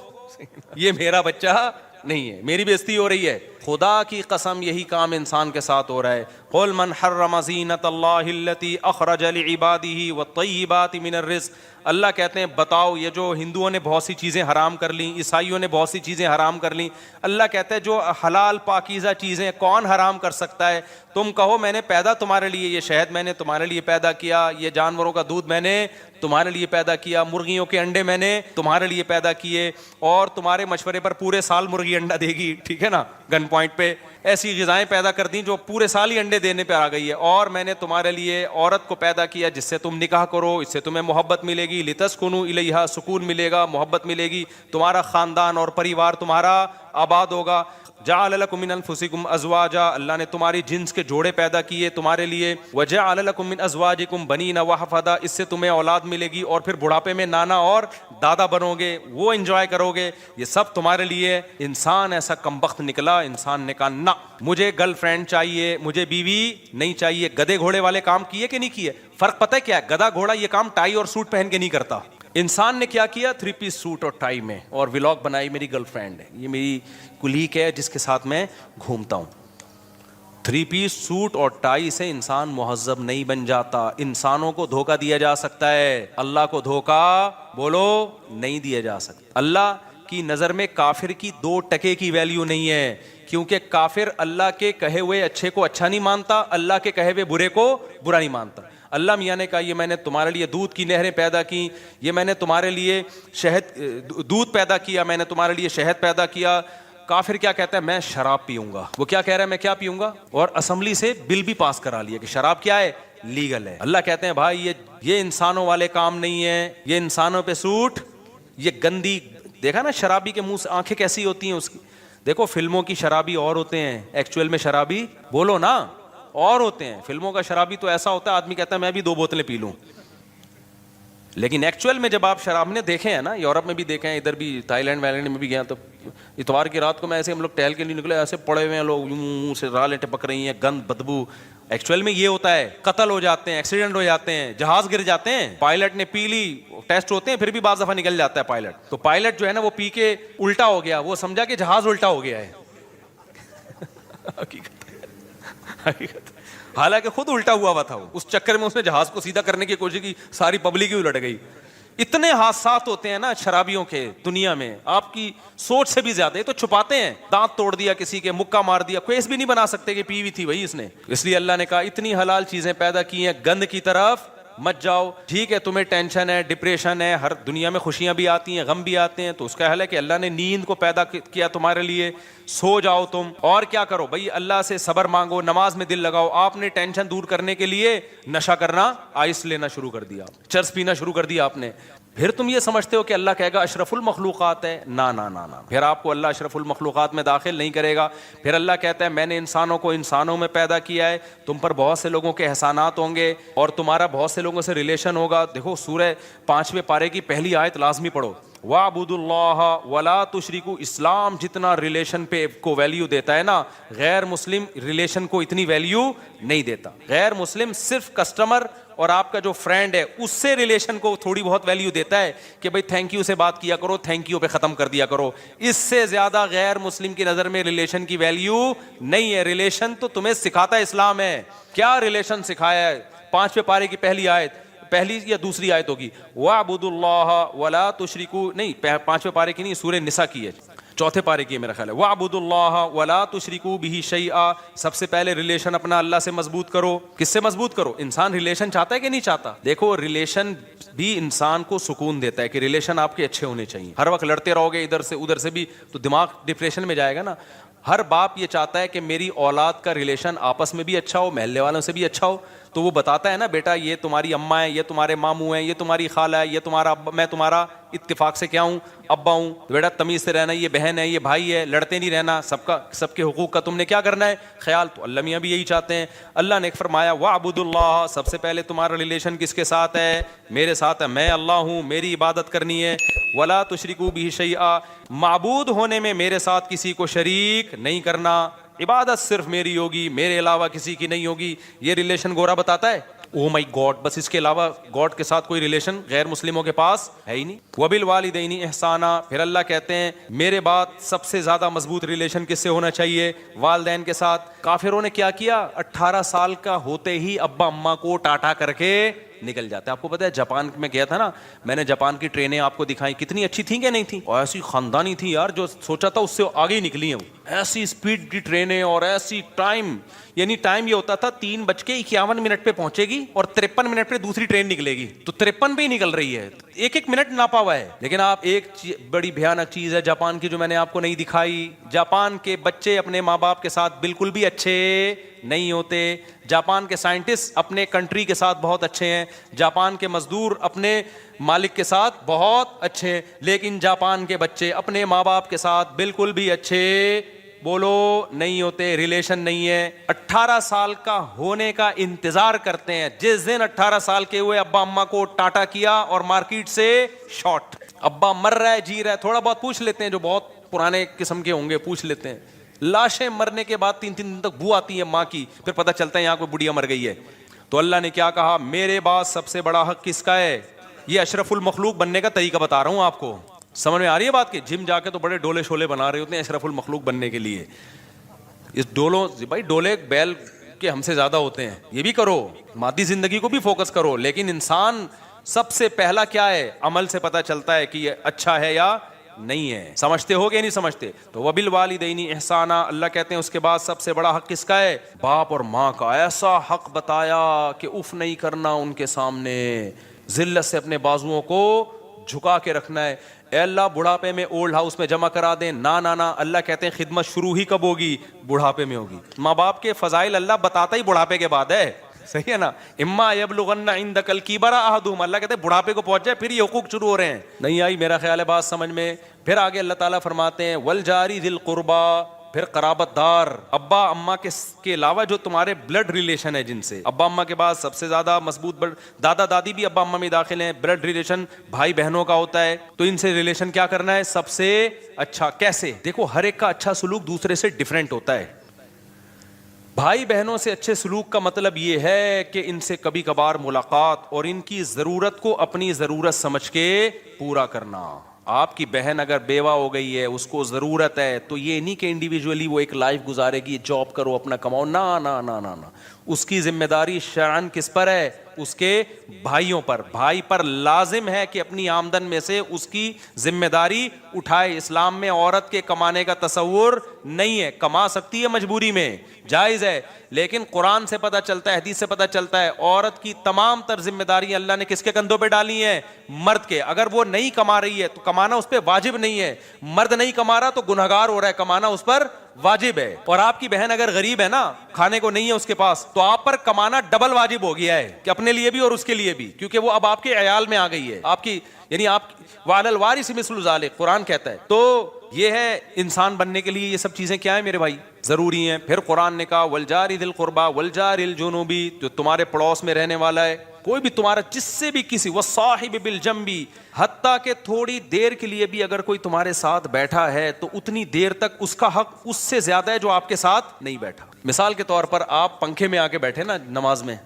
یہ میرا بچہ نہیں ہے, میری بے عزتی ہو رہی ہے. خدا کی قسم یہی کام انسان کے ساتھ ہو رہا ہے. قل من حرم زینت اللہ التی اخرج لعباده والطیبات من الرزق. اللہ کہتے ہیں بتاؤ یہ جو ہندوؤں نے بہت سی چیزیں حرام کر لیں, عیسائیوں نے بہت سی چیزیں حرام کر لیں, اللہ کہتا ہے جو حلال پاکیزہ چیزیں کون حرام کر سکتا ہے؟ تم کہو میں نے پیدا تمہارے لیے, یہ شہد میں نے تمہارے لیے پیدا کیا, یہ جانوروں کا دودھ میں نے تمہارے لیے پیدا کیا, مرغیوں کے انڈے میں نے تمہارے لیے پیدا کیے, اور تمہارے مشورے پر پورے سال مرغی انڈا دے گی, ٹھیک ہے نا, گن پوائنٹ پہ ایسی غذائیں پیدا کر دیں جو پورے سال ہی انڈے دینے پہ آ گئی ہے. اور میں نے تمہارے لیے عورت کو پیدا کیا جس سے تم نکاح کرو, اس سے تمہیں محبت ملے گی, لتسکنوا الیہا, سکون ملے گا, محبت ملے گی, تمہارا خاندان اور پریوار تمہارا آباد ہوگا. جعل لکم من انفسکم ازواجا, اللہ نے تمہاری جنس کے جوڑے پیدا کیے تمہارے لیے. وجعل لکم من ازواجکم بنین وحفدا, اس سے تمہیں اولاد ملے گی اور پھر بڑھاپے میں نانا اور دادا بنو گے, وہ انجوائے کرو گے, یہ سب تمہارے لیے. انسان ایسا کمبخت نکلا, انسان نے کہا نہ مجھے گرل فرینڈ چاہیے, مجھے بیوی نہیں چاہیے. گدے گھوڑے والے کام کیے کہ نہیں کیے؟ فرق پتہ ہے کیا ہے؟ گدھا گھوڑا یہ کام ٹائی اور سوٹ پہن کے نہیں کرتا. انسان نے کیا کیا؟ 3 پیس سوٹ اور ٹائی میں, اور ولاگ بنائی میری گرل فرینڈ ہے, یہ میری کلیگ ہے جس کے ساتھ میں گھومتا ہوں. 3 پیس سوٹ اور ٹائی سے انسان مہذب نہیں بن جاتا. انسانوں کو دھوکہ دیا جا سکتا ہے, اللہ کو دھوکہ بولو نہیں دیا جا سکتا. اللہ کی نظر میں کافر کی 2 ٹکے کی ویلیو نہیں ہے, کیونکہ کافر اللہ کے کہے ہوئے اچھے کو اچھا نہیں مانتا, اللہ کے کہے ہوئے برے کو برا نہیں مانتا. اللہ میاں نے کہا یہ میں نے تمہارے لیے دودھ کی نہریں پیدا کی, یہ میں نے تمہارے لیے شہد دودھ پیدا کیا, میں نے تمہارے لیے شہد پیدا کیا. کافر کیا کہتا ہے؟ میں شراب پیوں گا. وہ کیا کہہ رہا ہے؟ میں کیا پیوں گا, اور اسمبلی سے بل بھی پاس کرا لیا کہ شراب کیا ہے, لیگل ہے. اللہ کہتے ہیں بھائی یہ انسانوں والے کام نہیں ہے, یہ انسانوں پہ سوٹ, یہ گندی. دیکھا نا شرابی کے منہ سے آنکھیں کیسی ہوتی ہیں اس کی, دیکھو فلموں کی شرابی اور ہوتے ہیں, ایکچوئل میں شرابی بولو نا اور ہوتے ہیں. فلموں کا شرابی تو ایسا ہوتا ہے آدمی کہتا ہے میں بھی 2 بوتلیں پی لوں, لیکن ایکچوئل میں جب آپ شراب نے دیکھے ہیں نا, یورپ میں بھی دیکھے ہیں, ادھر بھی تھائی لینڈ وائلینڈ میں بھی گیا, تو اتوار کی رات کو میں ایسے ہم لوگ ٹہل کے نہیں نکلے, ایسے پڑے ہوئے ہیں لوگ, منہ سے رالیں ٹپک رہی ہیں, گند بدبو. ایکچوئل میں یہ ہوتا ہے, قتل ہو جاتے ہیں, ایکسیڈنٹ ہو جاتے ہیں, جہاز گر جاتے ہیں, پائلٹ نے پی لی, ٹیسٹ ہوتے ہیں, پھر بھی بعض دفعہ نکل جاتا ہے پائلٹ. تو پائلٹ جو ہے نا وہ پی کے الٹا ہو گیا, وہ سمجھا کہ جہاز الٹا ہو گیا ہے. حقیقت حالانکہ خود الٹا ہوا تھا, وہ اس چکر میں اس نے جہاز کو سیدھا کرنے کی کوشش کی, ساری پبلک ہی الٹ گئی. اتنے حادثات ہوتے ہیں نا شرابیوں کے دنیا میں, آپ کی سوچ سے بھی زیادہ. یہ تو چھپاتے ہیں, دانت توڑ دیا کسی کے, مکہ مار دیا, کیس بھی نہیں بنا سکتے کہ پی ہوئی تھی وہی اس نے. اس لیے اللہ نے کہا اتنی حلال چیزیں پیدا کی ہیں, گند کی طرف مت جاؤ. ٹھیک ہے تمہیں ٹینشن ہے, ڈپریشن ہے, ہر دنیا میں خوشیاں بھی آتی ہیں, غم بھی آتے ہیں, تو اس کا حل ہے کہ اللہ نے نیند کو پیدا کیا تمہارے لیے, سو جاؤ تم. اور کیا کرو بھائی, اللہ سے صبر مانگو, نماز میں دل لگاؤ. آپ نے ٹینشن دور کرنے کے لیے نشہ کرنا, آئس لینا شروع کر دیا, چرس پینا شروع کر دیا آپ نے. پھر تم یہ سمجھتے ہو کہ اللہ کہے گا اشرف المخلوقات ہے, نا نا نا نا, پھر آپ کو اللہ اشرف المخلوقات میں داخل نہیں کرے گا. پھر اللہ کہتا ہے میں نے انسانوں کو انسانوں میں پیدا کیا ہے, تم پر بہت سے لوگوں کے احسانات ہوں گے اور تمہارا بہت سے لوگوں سے ریلیشن ہوگا. دیکھو سورہ 5ویں پارے کی پہلی آیت لازمی پڑھو, وَاعْبُدُوا اللَّهَ وَلَا تُشْرِكُوا. اسلام جتنا ریلیشن پہ کو ویلیو دیتا ہے نا, غیر مسلم ریلیشن کو اتنی ویلیو نہیں دیتا. غیر مسلم صرف کسٹمر اور آپ کا جو فرینڈ ہے اس سے ریلیشن کو تھوڑی بہت ویلیو دیتا ہے کہ بھائی تھینک یو سے بات کیا کرو, تھینک یو پہ ختم کر دیا کرو. اس سے زیادہ غیر مسلم کی نظر میں ریلیشن کی ویلیو نہیں ہے. ریلیشن تو تمہیں سکھاتا ہے اسلام ہے. کیا ریلیشن سکھایا ہے؟ 5ویں پارے کی پہلی آیت, پہلی یا دوسری آیت ہوگی, وَاعْبُدُوا اللَّهَ وَلَا تُشْرِكُوا, نہیں 5ویں پارے کی نہیں, سورہ نساء کی ہے, 4تھے پارے کی ہے میرا خیال ہے. وَاعْبُدُوا اللَّهَ وَلَا تُشْرِكُوا بِهِ شَيْئًا. سب سے پہلے ریلیشن اپنا اللہ سے مضبوط کرو. کس سے مضبوط کرو؟ انسان ریلیشن چاہتا ہے کہ نہیں چاہتا؟ دیکھو ریلیشن بھی انسان کو سکون دیتا ہے کہ ریلیشن آپ کے اچھے ہونے چاہیے. ہر وقت لڑتے رہو گے ادھر سے ادھر سے بھی تو دماغ ڈپریشن میں جائے گا نا. ہر باپ یہ چاہتا ہے کہ میری اولاد کا ریلیشن آپس میں بھی اچھا ہو, محلے والوں سے بھی اچھا ہو. تو وہ بتاتا ہے نا بیٹا یہ تمہاری اماں ہے, یہ تمہارے ماموں ہیں, یہ تمہاری خالہ ہے, یہ تمہارا ابا, میں تمہارا اتفاق سے کیا ہوں, ابا ہوں. بیٹا تمیز سے رہنا, یہ بہن ہے, یہ بھائی ہے, لڑتے نہیں رہنا, سب کے حقوق کا تم نے کیا کرنا ہے خیال. تو اللہ میاں بھی یہی چاہتے ہیں. اللہ نے ایک فرمایا وَاعْبُدُوا اللَّهَ, سب سے پہلے تمہارا ریلیشن کس کے ساتھ ہے؟ میرے ساتھ ہے, میں اللہ ہوں, میری عبادت کرنی ہے. وَلَا تُشْرِكُوا بِهِ شَيْئًا, معبود ہونے میں میرے ساتھ کسی کو شریک نہیں کرنا. عبادت صرف میری ہوگی, میرے علاوہ کسی کی نہیں ہوگی. یہ ریلیشن گورا بتاتا ہے او مائی گاڈ, بس اس کے علاوہ گاڈ کے ساتھ کوئی ریلیشن غیر مسلموں کے پاس ہے ہی نہیں. وَبِالْوَالِدَيْنِ احسانا, پھر اللہ کہتے ہیں میرے بعد سب سے زیادہ مضبوط ریلیشن کس سے ہونا چاہیے؟ والدین کے ساتھ. کافروں نے کیا کیا؟ 18 سال کا ہوتے ہی ابا اماں کو ٹاٹا کر کے نکل جاتا ہے. آپ کو پتا ہے جاپان میں گیا تھا نا, میں نے جاپان کی ٹرینیں آپ کو دکھائی, کتنی اچھی تھیں کہ نہیں تھیں, اور ایسی خاندانی تھی یار, جو سوچا تھا اس سے آگے ہی نکلی ہیں. ایسی اسپیڈ کی ٹرینیں اور ایسی ٹائم, یعنی ٹائم یہ ہوتا تھا 3:51 پہ پہنچے گی اور 53 منٹ پہ دوسری ٹرین نکلے گی, تو 53 پہ ہی نکل رہی ہے, ایک ایک منٹ ناپا ہوا ہے. لیکن آپ ایک بڑی بھیانک چیز ہے جاپان کی جو میں نے آپ کو نہیں دکھائی, جاپان کے بچے اپنے ماں باپ کے ساتھ بالکل بھی اچھے نہیں ہوتے. جاپان کے سائنٹسٹ اپنے کنٹری کے ساتھ بہت اچھے ہیں, جاپان کے مزدور اپنے مالک کے ساتھ بہت اچھے ہیں, لیکن جاپان کے بچے اپنے ماں باپ کے ساتھ بالکل بھی اچھے بولو نہیں ہوتے, ریلیشن نہیں ہے. 18 سال کا ہونے کا انتظار کرتے ہیں, جس دن 18 سال کے ہوئے ابا اماں کو ٹاٹا کیا اور مارکیٹ سے شارٹ. ابا مر رہا ہے جی رہا ہے, تھوڑا بہت پوچھ لیتے ہیں, جو بہت پرانے قسم کے ہوں گے پوچھ لیتے ہیں. لاشیں مرنے کے بعد 3 دن تک بو آتی ہے ماں کی, پھر پتہ چلتا ہے یہاں کوئی بڑھیا مر گئی ہے. تو اللہ نے کیا کہا, میرے بعد سب سے بڑا حق کس کا ہے؟ یہ اشرف المخلوق بننے کا طریقہ بتا رہا ہوں آپ کو, سمجھ میں آ رہی ہے بات؟ کہ جم جا کے تو بڑے ڈولے شولے بنا رہے ہوتے ہیں اشرف المخلوق بننے کے لیے. اس ڈولوں بھائی, ڈولے بیل کے ہم سے زیادہ ہوتے ہیں, یہ بھی کرو, مادی زندگی کو بھی فوکس کرو, لیکن انسان سب سے پہلا کیا ہے؟ عمل سے پتہ چلتا ہے کہ یہ اچھا ہے یا نہیں ہے. سمجھتے ہو کہ نہیں سمجھتے؟ تو وبالوالدین احسانا, اللہ کہتے ہیں اس کے بعد سب سے بڑا حق کس کا ہے؟ باپ اور ماں کا. ایسا حق بتایا کہ اف نہیں کرنا ان کے سامنے, ذلت سے اپنے بازوؤں کو جھکا کے رکھنا ہے. اے اللہ بڑھاپے میں اولڈ ہاؤس میں جمع کرا دیں, نا اللہ کہتے ہیں خدمت شروع ہی کب ہوگی؟ بڑھاپے میں ہوگی. ماں باپ کے فضائل اللہ بتاتا ہی بڑھاپے کے بعد ہے, صحیح ہے نا؟ اما یبلغن عندک الکبر احدہما, اللہ کہتے ہیں بڑھاپے کو پہنچ جائے پھر یہ حقوق شروع ہو رہے ہیں. نہیں آئی میرا خیال ہے بات سمجھ میں؟ پھر آگے اللہ تعالیٰ فرماتے ہیں والجاری ذی القربا, پھر قرابت دار, ابا اماں کے علاوہ جو تمہارے بلڈ ریلیشن ہے جن سے, ابا اماں کے بعد سب سے زیادہ مضبوط دادا دادی بھی ابا اماں میں داخل ہیں. بلڈ ریلیشن بھائی بہنوں کا ہوتا ہے, تو ان سے ریلیشن کیا کرنا ہے سب سے اچھا. کیسے؟ دیکھو ہر ایک کا اچھا سلوک دوسرے سے ڈیفرنٹ ہوتا ہے. بھائی بہنوں سے اچھے سلوک کا مطلب یہ ہے کہ ان سے کبھی کبھار ملاقات اور ان کی ضرورت کو اپنی ضرورت سمجھ کے پورا کرنا. آپ کی بہن اگر بیوہ ہو گئی ہے, اس کو ضرورت ہے, تو یہ نہیں کہ انڈیویجولی وہ ایک لائف گزارے گی, جاب کرو اپنا کماؤ, نا. اس کی ذمہ داری شرعاً کس پر ہے؟ اس کے بھائیوں پر. بھائی پر لازم ہے کہ اپنی آمدن میں سے اس کی ذمہ داری اٹھائے. اسلام میں عورت کے کمانے کا تصور نہیں ہے, کما سکتی ہے مجبوری میں, جائز ہے, لیکن قرآن سے پتہ چلتا ہے, حدیث سے پتہ چلتا ہے, عورت کی تمام تر ذمہ داریاں اللہ نے کس کے کندھوں پہ ڈالی ہیں؟ مرد کے. اگر وہ نہیں کما رہی ہے تو کمانا اس پہ واجب نہیں ہے. مرد نہیں کما رہا تو گنہگار ہو رہا ہے, کمانا اس پر واجب ہے. اور آپ کی بہن اگر غریب ہے نا, کھانے کو نہیں ہے اس کے پاس, تو آپ پر کمانا ڈبل واجب ہو گیا ہے, کہ اپنے لیے بھی اور اس کے لیے بھی, کیونکہ وہ اب آپ کے عیال میں آ گئی ہے, آپ کی, یعنی آپ وعلی الوارث مثل ذلک قرآن کہتا ہے. تو یہ ہے انسان بننے کے لیے یہ سب چیزیں کیا ہیں میرے بھائی؟ ضروری ہیں. پھر قرآن نے کہا والجار ذی القربى والجار الجنوبی, جو تمہارے پڑوس میں رہنے والا ہے, کوئی بھی تمہارا جس سے بھی کسی, والصاحب بالجنب, حتیٰ کہ تھوڑی دیر کے لیے بھی اگر کوئی تمہارے ساتھ بیٹھا ہے تو اتنی دیر تک اس کا حق اس سے زیادہ ہے جو آپ کے ساتھ نہیں بیٹھا. مثال کے طور پر آپ پنکھے میں آ کے بیٹھے نا نماز میں,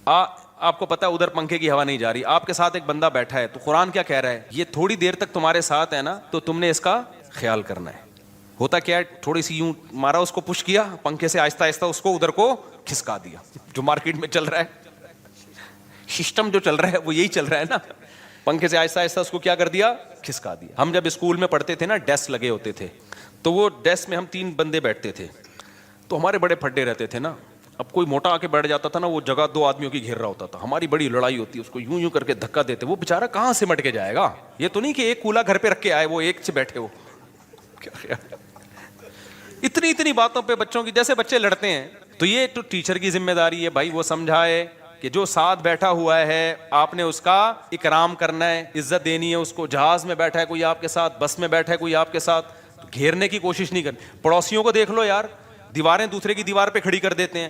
آپ کو پتا ہے ادھر پنکھے کی ہوا نہیں جا رہی, آپ کے ساتھ ایک بندہ بیٹھا ہے, تو قرآن کیا کہہ رہا ہے؟ یہ تھوڑی دیر تک تمہارے ساتھ ہے نا, تو تم نے اس کا خیال کرنا ہے. ہوتا کیا ہے, تھوڑی سی یوں مارا, اس کو پش کیا پنکھے سے, آہستہ آہستہ اس کو ادھر کو کھسکا دیا. جو مارکیٹ میں چل رہا ہے, سسٹم جو چل رہا ہے وہ یہی چل رہا ہے نا, پنکھے سے آہستہ آہستہ اس کو کیا کر دیا؟ کھسکا دیا. ہم جب اسکول میں پڑھتے تھے نا, ڈیسک لگے ہوتے تھے, تو وہ ڈیسک میں ہم 3 بندے بیٹھتے تھے, تو ہمارے بڑے پھڈے رہتے تھے نا. اب کوئی موٹا آ کے بیٹھ جاتا تھا نا, وہ جگہ 2 آدمیوں کی گھیر رہا ہوتا تھا, ہماری بڑی لڑائی ہوتی, اس کو یوں کر کے دھکا دیتے. وہ بےچارا کہاں سے مٹ کے جائے گا؟ یہ تو نہیں کہ ایک کولا گھر پہ رکھ کے آئے, وہ ایک سے بیٹھے ہو. کیا خیال؟ اتنی باتوں پہ بچوں کی, جیسے بچے لڑتے ہیں. تو یہ تو ٹیچر کی ذمہ داری ہے بھائی, وہ سمجھائے کہ جو ساتھ بیٹھا ہوا ہے آپ نے اس کا اکرام کرنا ہے, عزت دینی ہے اس کو. جہاز میں بیٹھا ہے کوئی آپ کے ساتھ, بس میں بیٹھا ہے کوئی آپ کے ساتھ, تو گھیرنے کی کوشش نہیں کرنی. پڑوسیوں کو دیکھ لو یار, دیواریں دوسرے کی دیوار پہ کھڑی کر دیتے ہیں,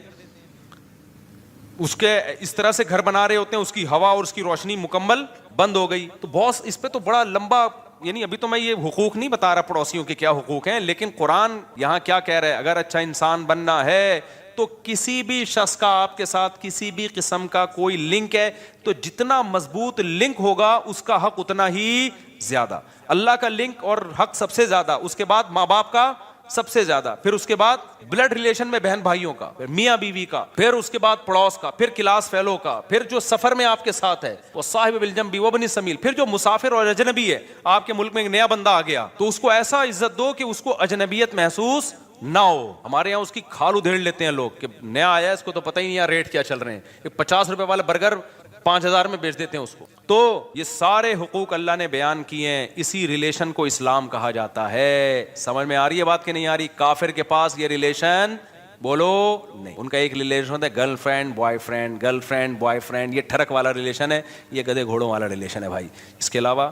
اس کے اس طرح سے گھر بنا رہے ہوتے ہیں, اس کی ہوا اور اس کی روشنی مکمل بند ہو گئی. تو باس اس پہ تو بڑا لمبا, یعنی ابھی تو میں یہ حقوق نہیں بتا رہا پڑوسیوں کے کیا حقوق ہیں, لیکن قرآن یہاں کیا کہہ رہا ہے, اگر اچھا انسان بننا ہے تو کسی بھی شخص کا آپ کے ساتھ کسی بھی قسم کا کوئی لنک ہے, تو جتنا مضبوط لنک ہوگا اس کا حق اتنا ہی زیادہ. اللہ کا لنک اور حق سب سے زیادہ, اس کے بعد ماں باپ کا سب سے زیادہ، پھر اس کے بعد بلڈ ریلیشن میں بہن بھائیوں کا، پھر میاں بیوی کا، پھر اس کے بعد پڑوس کا، پھر کلاس فیلو کا، پھر جو سفر میں آپ کے ساتھ ہے وہ صاحب بالجنبی وابن السبیل، پھر جو مسافر اور اجنبی ہے، آپ کے ملک میں ایک نیا بندہ آ گیا تو اس کو ایسا عزت دو کہ اس کو اجنبیت محسوس نہ ہو. ہمارے یہاں اس کی کھال ادھیڑ لیتے ہیں لوگ کہ نیا آیا ہے اس کو تو پتہ ہی نہیں یار ریٹ کیا چل رہے ہیں، 50 روپے والا برگر 5000 میں بیچ دیتے ہیں اس کو. تو یہ سارے حقوق اللہ نے بیان کیے ہیں، اسی ریلیشن کو اسلام کہا جاتا ہے. سمجھ میں آ رہی ہے بات کہ نہیں آ رہی؟ کافر کے پاس یہ ریلیشن بولو نہیں. ان کا ایک ریلیشن ہوتا ہے girl friend boy friend, girl friend boy friend, یہ ٹھڑک والا ریلیشن ہے، یہ گدھے گھوڑوں والا ریلیشن ہے بھائی، اس کے علاوہ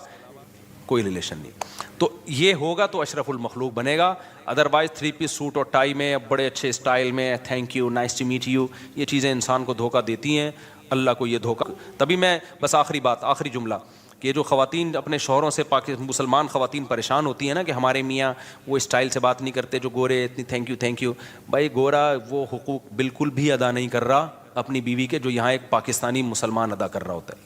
کوئی ریلیشن نہیں. تو یہ ہوگا تو اشرف المخلوق بنے گا. ادروائز 3 پیس سوٹ اور ٹائی میں بڑے اچھے اسٹائل میں thank you nice to meet you, یہ چیزیں انسان کو دھوکہ دیتی ہیں، اللہ کو یہ دھوکہ. تبھی میں بس آخری بات، آخری جملہ کہ یہ جو خواتین اپنے شوہروں سے مسلمان خواتین پریشان ہوتی ہیں نا کہ ہمارے میاں وہ اسٹائل سے بات نہیں کرتے جو گورے اتنی تھینک یو. بھائی گورا وہ حقوق بالکل بھی ادا نہیں کر رہا اپنی بیوی کے جو یہاں ایک پاکستانی مسلمان ادا کر رہا ہوتا ہے.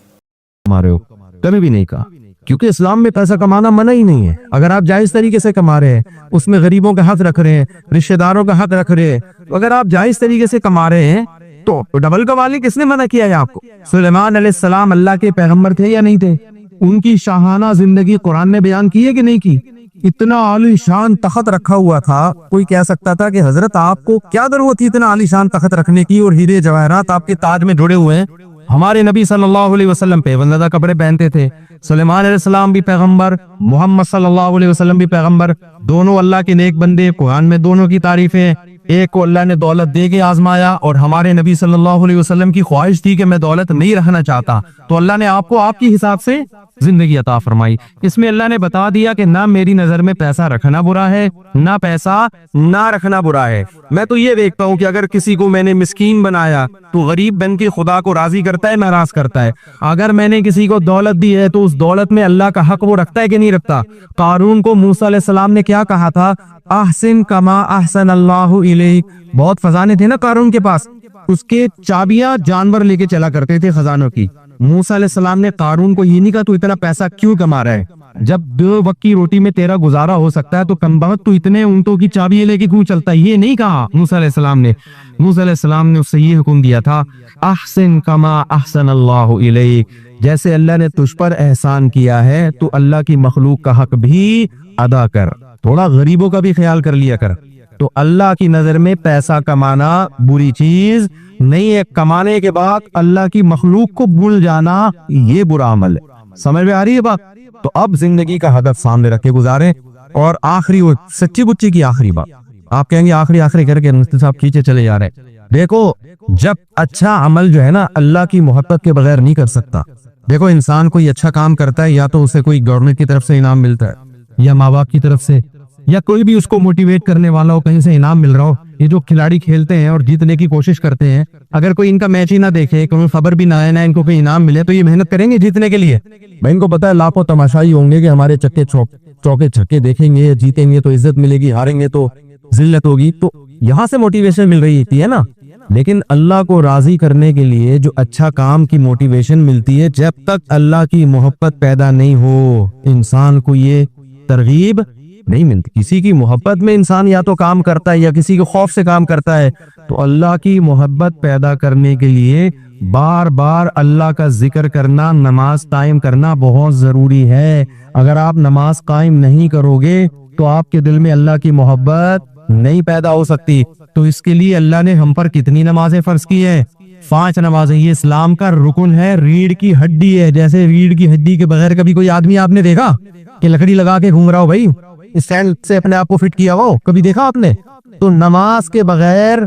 کما رہے ہو کبھی بھی نہیں کہا، کیونکہ اسلام میں پیسہ کمانا منع ہی نہیں ہے. اگر آپ جائز طریقے سے کما رہے ہیں، اس میں غریبوں کا حق رکھ رہے ہیں، رشتہ داروں کا حق رکھ رہے ہیں، اگر آپ جائز طریقے سے کما رہے ہیں تو ڈبل کمانے کس نے منع کیا ہے آپ کو؟ سلیمان علیہ السلام اللہ کے پیغمبر تھے یا نہیں تھے؟ ان کی شاہانہ زندگی قرآن نے بیان کی ہے کہ نہیں کی؟ اتنا عالی شان تخت رکھا ہوا تھا، کوئی کہہ سکتا تھا کہ حضرت آپ کو کیا ضرورت تھی اتنا عالی شان تخت رکھنے کی، اور ہیرے جواہرات آپ کے تاج میں جڑے ہوئے ہیں. ہمارے نبی صلی اللہ علیہ وسلم پیوندہ کپڑے پہنتے تھے، سلیمان علیہ السلام بھی پیغمبر، محمد صلی اللہ علیہ وسلم بھی پیغمبر، دونوں اللہ کے نیک بندے. قرآن میں دونوں کی تعریفیں. ایک کو اللہ نے دولت دے کے آزمایا، اور ہمارے نبی صلی اللہ علیہ وسلم کی خواہش تھی کہ میں دولت نہیں رکھنا چاہتا، تو اللہ نے آپ کو آپ کی حساب سے زندگی عطا فرمائی. اس میں اللہ نے بتا دیا کہ نہ میری نظر میں پیسہ رکھنا برا ہے، نہ پیسہ نہ رکھنا برا ہے. میں تو یہ دیکھتا ہوں کہ اگر کسی کو میں نے مسکین بنایا تو غریب بن کے خدا کو راضی کرتا ہے، ناراض کرتا ہے. اگر میں نے کسی کو دولت دی ہے تو اس دولت میں اللہ کا حق وہ رکھتا ہے کہ نہیں رکھتا؟ قارون کو موسیٰ علیہ السلام نے کیا کہا تھا؟ احسن کما احسن اللہ الیک. بہت خزانے تھے نا قارون کے پاس، اس کے چابیاں جانور لے کے چلا کرتے تھے خزانوں کی. موسیٰ علیہ السلام نے قارون کو یہ نہیں کہا تو اتنا پیسہ کیوں کما رہا ہے، جب 2 وقت کی روٹی میں تیرا گزارا ہو سکتا ہے تو کم بخت تو اتنے اونٹوں کی چابیاں لے کے کیوں چلتا ہے؟ یہ نہیں کہا موسیٰ علیہ السلام نے. موسیٰ علیہ السلام نے اس سے یہ حکم دیا تھا احسن کما احسن اللہ الیک. جیسے اللہ نے تجھ پر احسان کیا ہے تو اللہ کی مخلوق کا حق بھی ادا کر، تھوڑا غریبوں کا بھی خیال کر لیا کر. تو اللہ کی نظر میں پیسہ کمانا بری چیز نہیں ہے، کمانے کے بعد اللہ کی مخلوق کو بھول جانا یہ برا عمل ہے. سمجھ میں آ رہی ہے بات؟ تو اب زندگی کا ہدف سامنے رکھ کے گزارے. اور آخری وہ سچی بچی کی آخری بات، آپ کہیں گے آخری کر کے مفتی صاحب کھینچے چلے جا رہے. دیکھو جب اچھا عمل جو ہے نا اللہ کی محبت کے بغیر نہیں کر سکتا. دیکھو انسان کوئی اچھا کام کرتا ہے یا تو اسے کوئی گورنمنٹ کی طرف سے انعام ملتا ہے، یا ماں باپ کی طرف سے، یا کوئی بھی اس کو موٹیویٹ کرنے والا ہو، کہیں سے انعام مل رہا ہو. یہ جو کھلاڑی کھیلتے ہیں اور جیتنے کی کوشش کرتے ہیں، اگر کوئی ان کا میچ ہی نہ دیکھے، کوئی خبر بھی نہ آئے، نہ ان کو کوئی انعام ملے، تو یہ محنت کریں گے جیتنے کے لیے؟ بھائی ان کو پتا ہے لاکھوں تماشائی ہوں گے کہ ہمارے چوکے چھکے دیکھیں گے، جیتیں گے تو عزت ملے گی، ہاریں گے تو ذلت ہوگی. تو یہاں سے موٹیویشن مل رہی ہوتی ہے نا. لیکن اللہ کو راضی کرنے کے لیے جو اچھا کام کی موٹیویشن ملتی ہے، جب تک اللہ کی محبت پیدا نہیں ہو انسان کو یہ ترغیب نہیں ملتی. کسی کی محبت میں انسان یا تو کام کرتا ہے یا کسی کے خوف سے کام کرتا ہے. تو اللہ کی محبت پیدا کرنے کے لیے بار بار اللہ کا ذکر کرنا، نماز قائم کرنا بہت ضروری ہے. اگر آپ نماز قائم نہیں کرو گے تو آپ کے دل میں اللہ کی محبت نہیں پیدا ہو سکتی. تو اس کے لیے اللہ نے ہم پر کتنی نمازیں فرض کی ہیں؟ 5 نمازیں. یہ اسلام کا رکن ہے، ریڑھ کی ہڈی ہے. جیسے ریڑھ کی ہڈی کے بغیر کبھی کوئی آدمی آپ نے دیکھا کہ لکڑی لگا کے گھوم رہا ہو بھائی، اسٹینڈ سے اپنے آپ کو فٹ کیا ہو؟ کبھی دیکھا آپ نے؟ تو نماز کے بغیر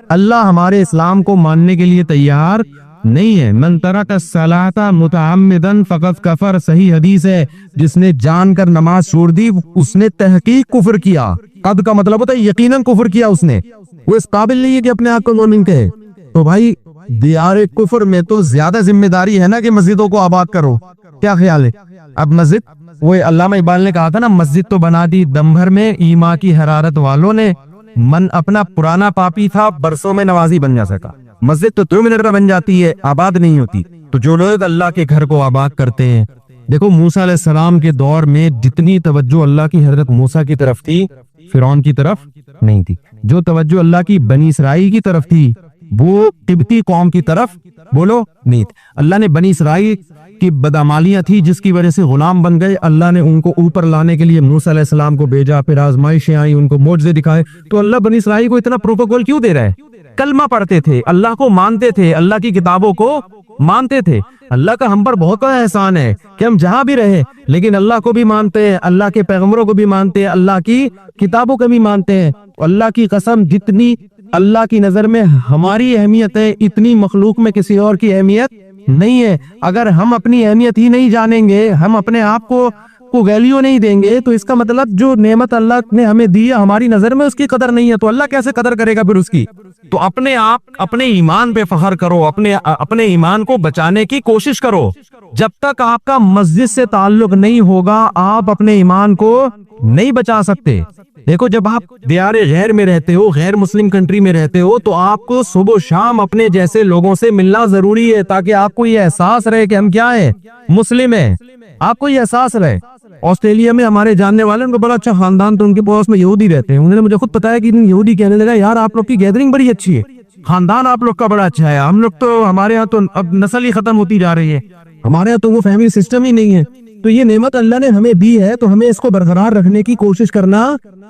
اللہ ہمارے اسلام کو ماننے کے لیے تیار نہیں ہے. من ترک الصلاۃ متعمدا فقد کفر. صحیح حدیث ہے، جس نے جان کر نماز چھوڑ دی اس نے تحقیق کفر کیا. قد کا مطلب ہوتا ہے یقیناً کفر کیا اس نے. وہ اس قابل نہیں ہے کہ اپنے آپ کو مومن کہے. تو بھائی دیار کفر میں تو زیادہ ذمہ داری ہے نا کہ مسجدوں کو آباد کرو. کیا خیال ہے؟ اب مسجد، وہ علامہ اقبال نے کہا تھا نا، مسجد تو بنا دی دم بھر میں ایمان کی حرارت والوں نے، من اپنا پرانا پاپی تھا برسوں میں نوازی بن جا سکا. مسجد تو 2 منٹ میں بن جاتی ہے، آباد نہیں ہوتی. تو جو لوگ اللہ کے گھر کو آباد کرتے ہیں، دیکھو موسیٰ علیہ السلام کے دور میں جتنی توجہ اللہ کی حضرت موسیٰ کی طرف تھی، فرعون کی طرف نہیں تھی. جو توجہ اللہ کی بنی اسرائیل کی طرف تھی وہ قبطی قوم کی طرف بولو نہیں تھی. اللہ نے بنی اسرائیل کی بدعمالیاں تھی جس کی وجہ سے غلام بن گئے. اللہ نے ان کو اوپر لانے کے لیے موسیٰ علیہ السلام کو بھیجا, پھر آزمائشیں آئیں, ان کو معجزے دکھائے. تو اللہ بنی اسرائیل کو اتنا پروٹوکول کیوں دے رہا ہے؟ کلمہ پڑھتے تھے, اللہ کو مانتے تھے, اللہ کی کتابوں کو مانتے تھے. اللہ کا ہم پر بہت بڑا احسان ہے کہ ہم جہاں بھی رہے لیکن اللہ کو بھی مانتے ہیں, اللہ کے پیغمبروں کو بھی مانتے ہیں, اللہ کی کتابوں کو بھی مانتے ہیں. اللہ کی قسم جتنی اللہ کی نظر میں ہماری اہمیت ہے اتنی مخلوق میں کسی اور کی اہمیت نہیں ہے. اگر ہم اپنی اہمیت ہی نہیں جانیں گے, ہم اپنے آپ کو ویلیو نہیں دیں گے, تو اس کا مطلب جو نعمت اللہ نے ہمیں دی ہے ہماری نظر میں اس کی قدر نہیں ہے, تو اللہ کیسے قدر کرے گا پھر اس کی؟ تو اپنے آپ اپنے ایمان پہ فخر کرو, اپنے ایمان کو بچانے کی کوشش کرو. جب تک آپ کا مسجد سے تعلق نہیں ہوگا آپ اپنے ایمان کو نہیں بچا سکتے. دیکھو جب آپ دیار غیر میں رہتے ہو, غیر مسلم کنٹری میں رہتے ہو, تو آپ کو صبح و شام اپنے جیسے لوگوں سے ملنا ضروری ہے تاکہ آپ کو یہ احساس رہے کہ ہم کیا ہیں, مسلم ہیں. آپ کو یہ احساس رہے. آسٹریلیا میں ہمارے جاننے والے ان کو بڑا اچھا خاندان, تو ان کے پاس میں یہودی رہتے ہیں. انہوں نے مجھے خود بتایا کہ یہودی کہنے لگا یار آپ لوگ کی گیدرنگ بڑی اچھی ہے, خاندان آپ لوگ کا بڑا اچھا ہے. ہم لوگ تو ہمارے ہاں تو اب نسل ہی ختم ہوتی جا رہی ہے, ہمارے ہاں تو وہ فیملی سسٹم ہی نہیں ہے. تو یہ نعمت اللہ نے ہمیں دی ہے تو ہمیں اس کو برقرار رکھنے کی کوشش کرنا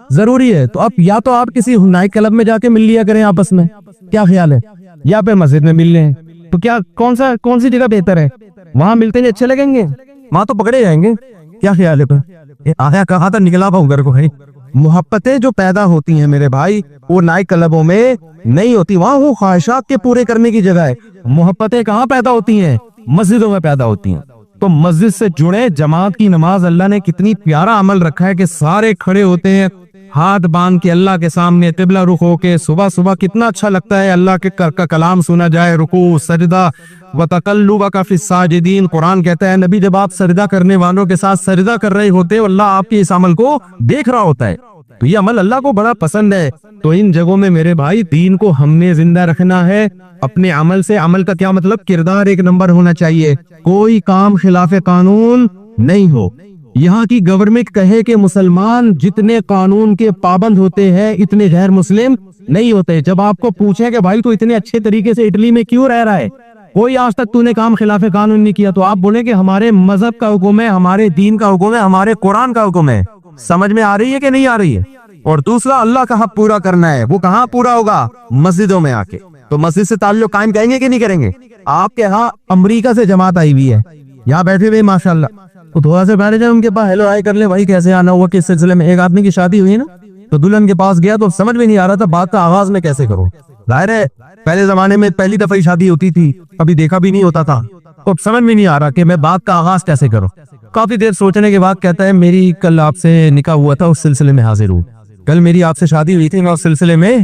ضروری ہے. تو اب یا تو آپ کسی نائٹ کلب میں جا کے مل لیا کریں آپس میں, کیا خیال ہے, یا پھر مسجد میں مل لیں, تو کیا کون سی جگہ بہتر ہے؟ وہاں ملتے ہیں اچھے لگیں گے, وہاں تو پکڑے جائیں گے. کیا خیال ہے؟ آیا کہا تھا نکلا پاؤں گھر کو. ہے محبتیں جو پیدا ہوتی ہیں میرے بھائی وہ نائٹ کلبوں میں نہیں ہوتی, وہاں وہ خواہشات کے پورے کرنے کی جگہ ہے. محبتیں کہاں پیدا ہوتی ہیں؟ مسجدوں میں پیدا ہوتی ہیں. تو مسجد سے جڑے, جماعت کی نماز اللہ نے کتنی پیارا عمل رکھا ہے کہ سارے کھڑے ہوتے ہیں ہاتھ باندھ کے اللہ کے سامنے قبلہ رخ ہو کے. صبح صبح کتنا اچھا لگتا ہے اللہ کے کا کلام سنا جائے, رکوع سجدہ وتقلبک فی الساجدین. قرآن کہتا ہے نبی جب آپ سجدہ کرنے والوں کے ساتھ سجدہ کر رہے ہوتے ہیں اللہ آپ کے اس عمل کو دیکھ رہا ہوتا ہے. تو یہ عمل اللہ کو بڑا پسند ہے. تو ان جگہوں میں میرے بھائی دین کو ہم نے زندہ رکھنا ہے اپنے عمل سے. عمل کا کیا مطلب؟ کردار ایک نمبر ہونا چاہیے, کوئی کام خلاف قانون نہیں ہو. یہاں کی گورنمنٹ کہے کہ مسلمان جتنے قانون کے پابند ہوتے ہیں اتنے غیر مسلم نہیں ہوتے. جب آپ کو پوچھیں کہ بھائی تو اتنے اچھے طریقے سے اٹلی میں کیوں رہ رہا ہے, کوئی آج تک تو نے کام خلاف قانون نہیں کیا, تو آپ بولیں کہ ہمارے مذہب کا حکم ہے, ہمارے دین کا حکم ہے, ہمارے قرآن کا حکم ہے. سمجھ میں آ رہی ہے کہ نہیں آ رہی ہے؟ اور دوسرا اللہ کا حق پورا کرنا ہے. وہ کہاں پورا ہوگا؟ مسجدوں میں آ کے. تو مسجد سے تعلق قائم کریں گے کہ نہیں کریں گے؟ آپ کے ہاں امریکہ سے جماعت آئی ہوئی ہے, یہاں بیٹھے ہوئے ماشاءاللہ, تو تھوڑا سے بیٹھے جائیں ان کے پاس, ہیلو ہائی کر لیں بھائی کیسے آنا ہوا, کس سلسلے میں. ایک آدمی کی شادی ہوئی نا, تو دلہن کے پاس گیا تو سمجھ میں نہیں آ رہا تھا بات کا آغاز میں کیسے کروں. ظاہر ہے پہلے زمانے میں پہلی دفعہ ہی شادی ہوتی تھی, کبھی دیکھا بھی نہیں ہوتا تھا, تو سمجھ میں نہیں آ رہا کہ میں بات کا آغاز کیسے کروں. کافی دیر سوچنے کے بعد کہتا ہے میری کل آپ سے نکاح ہوا تھا, اس سلسلے میں حاضر ہوں. کل میری آپ سے شادی ہوئی تھی, میں اس سلسلے میں.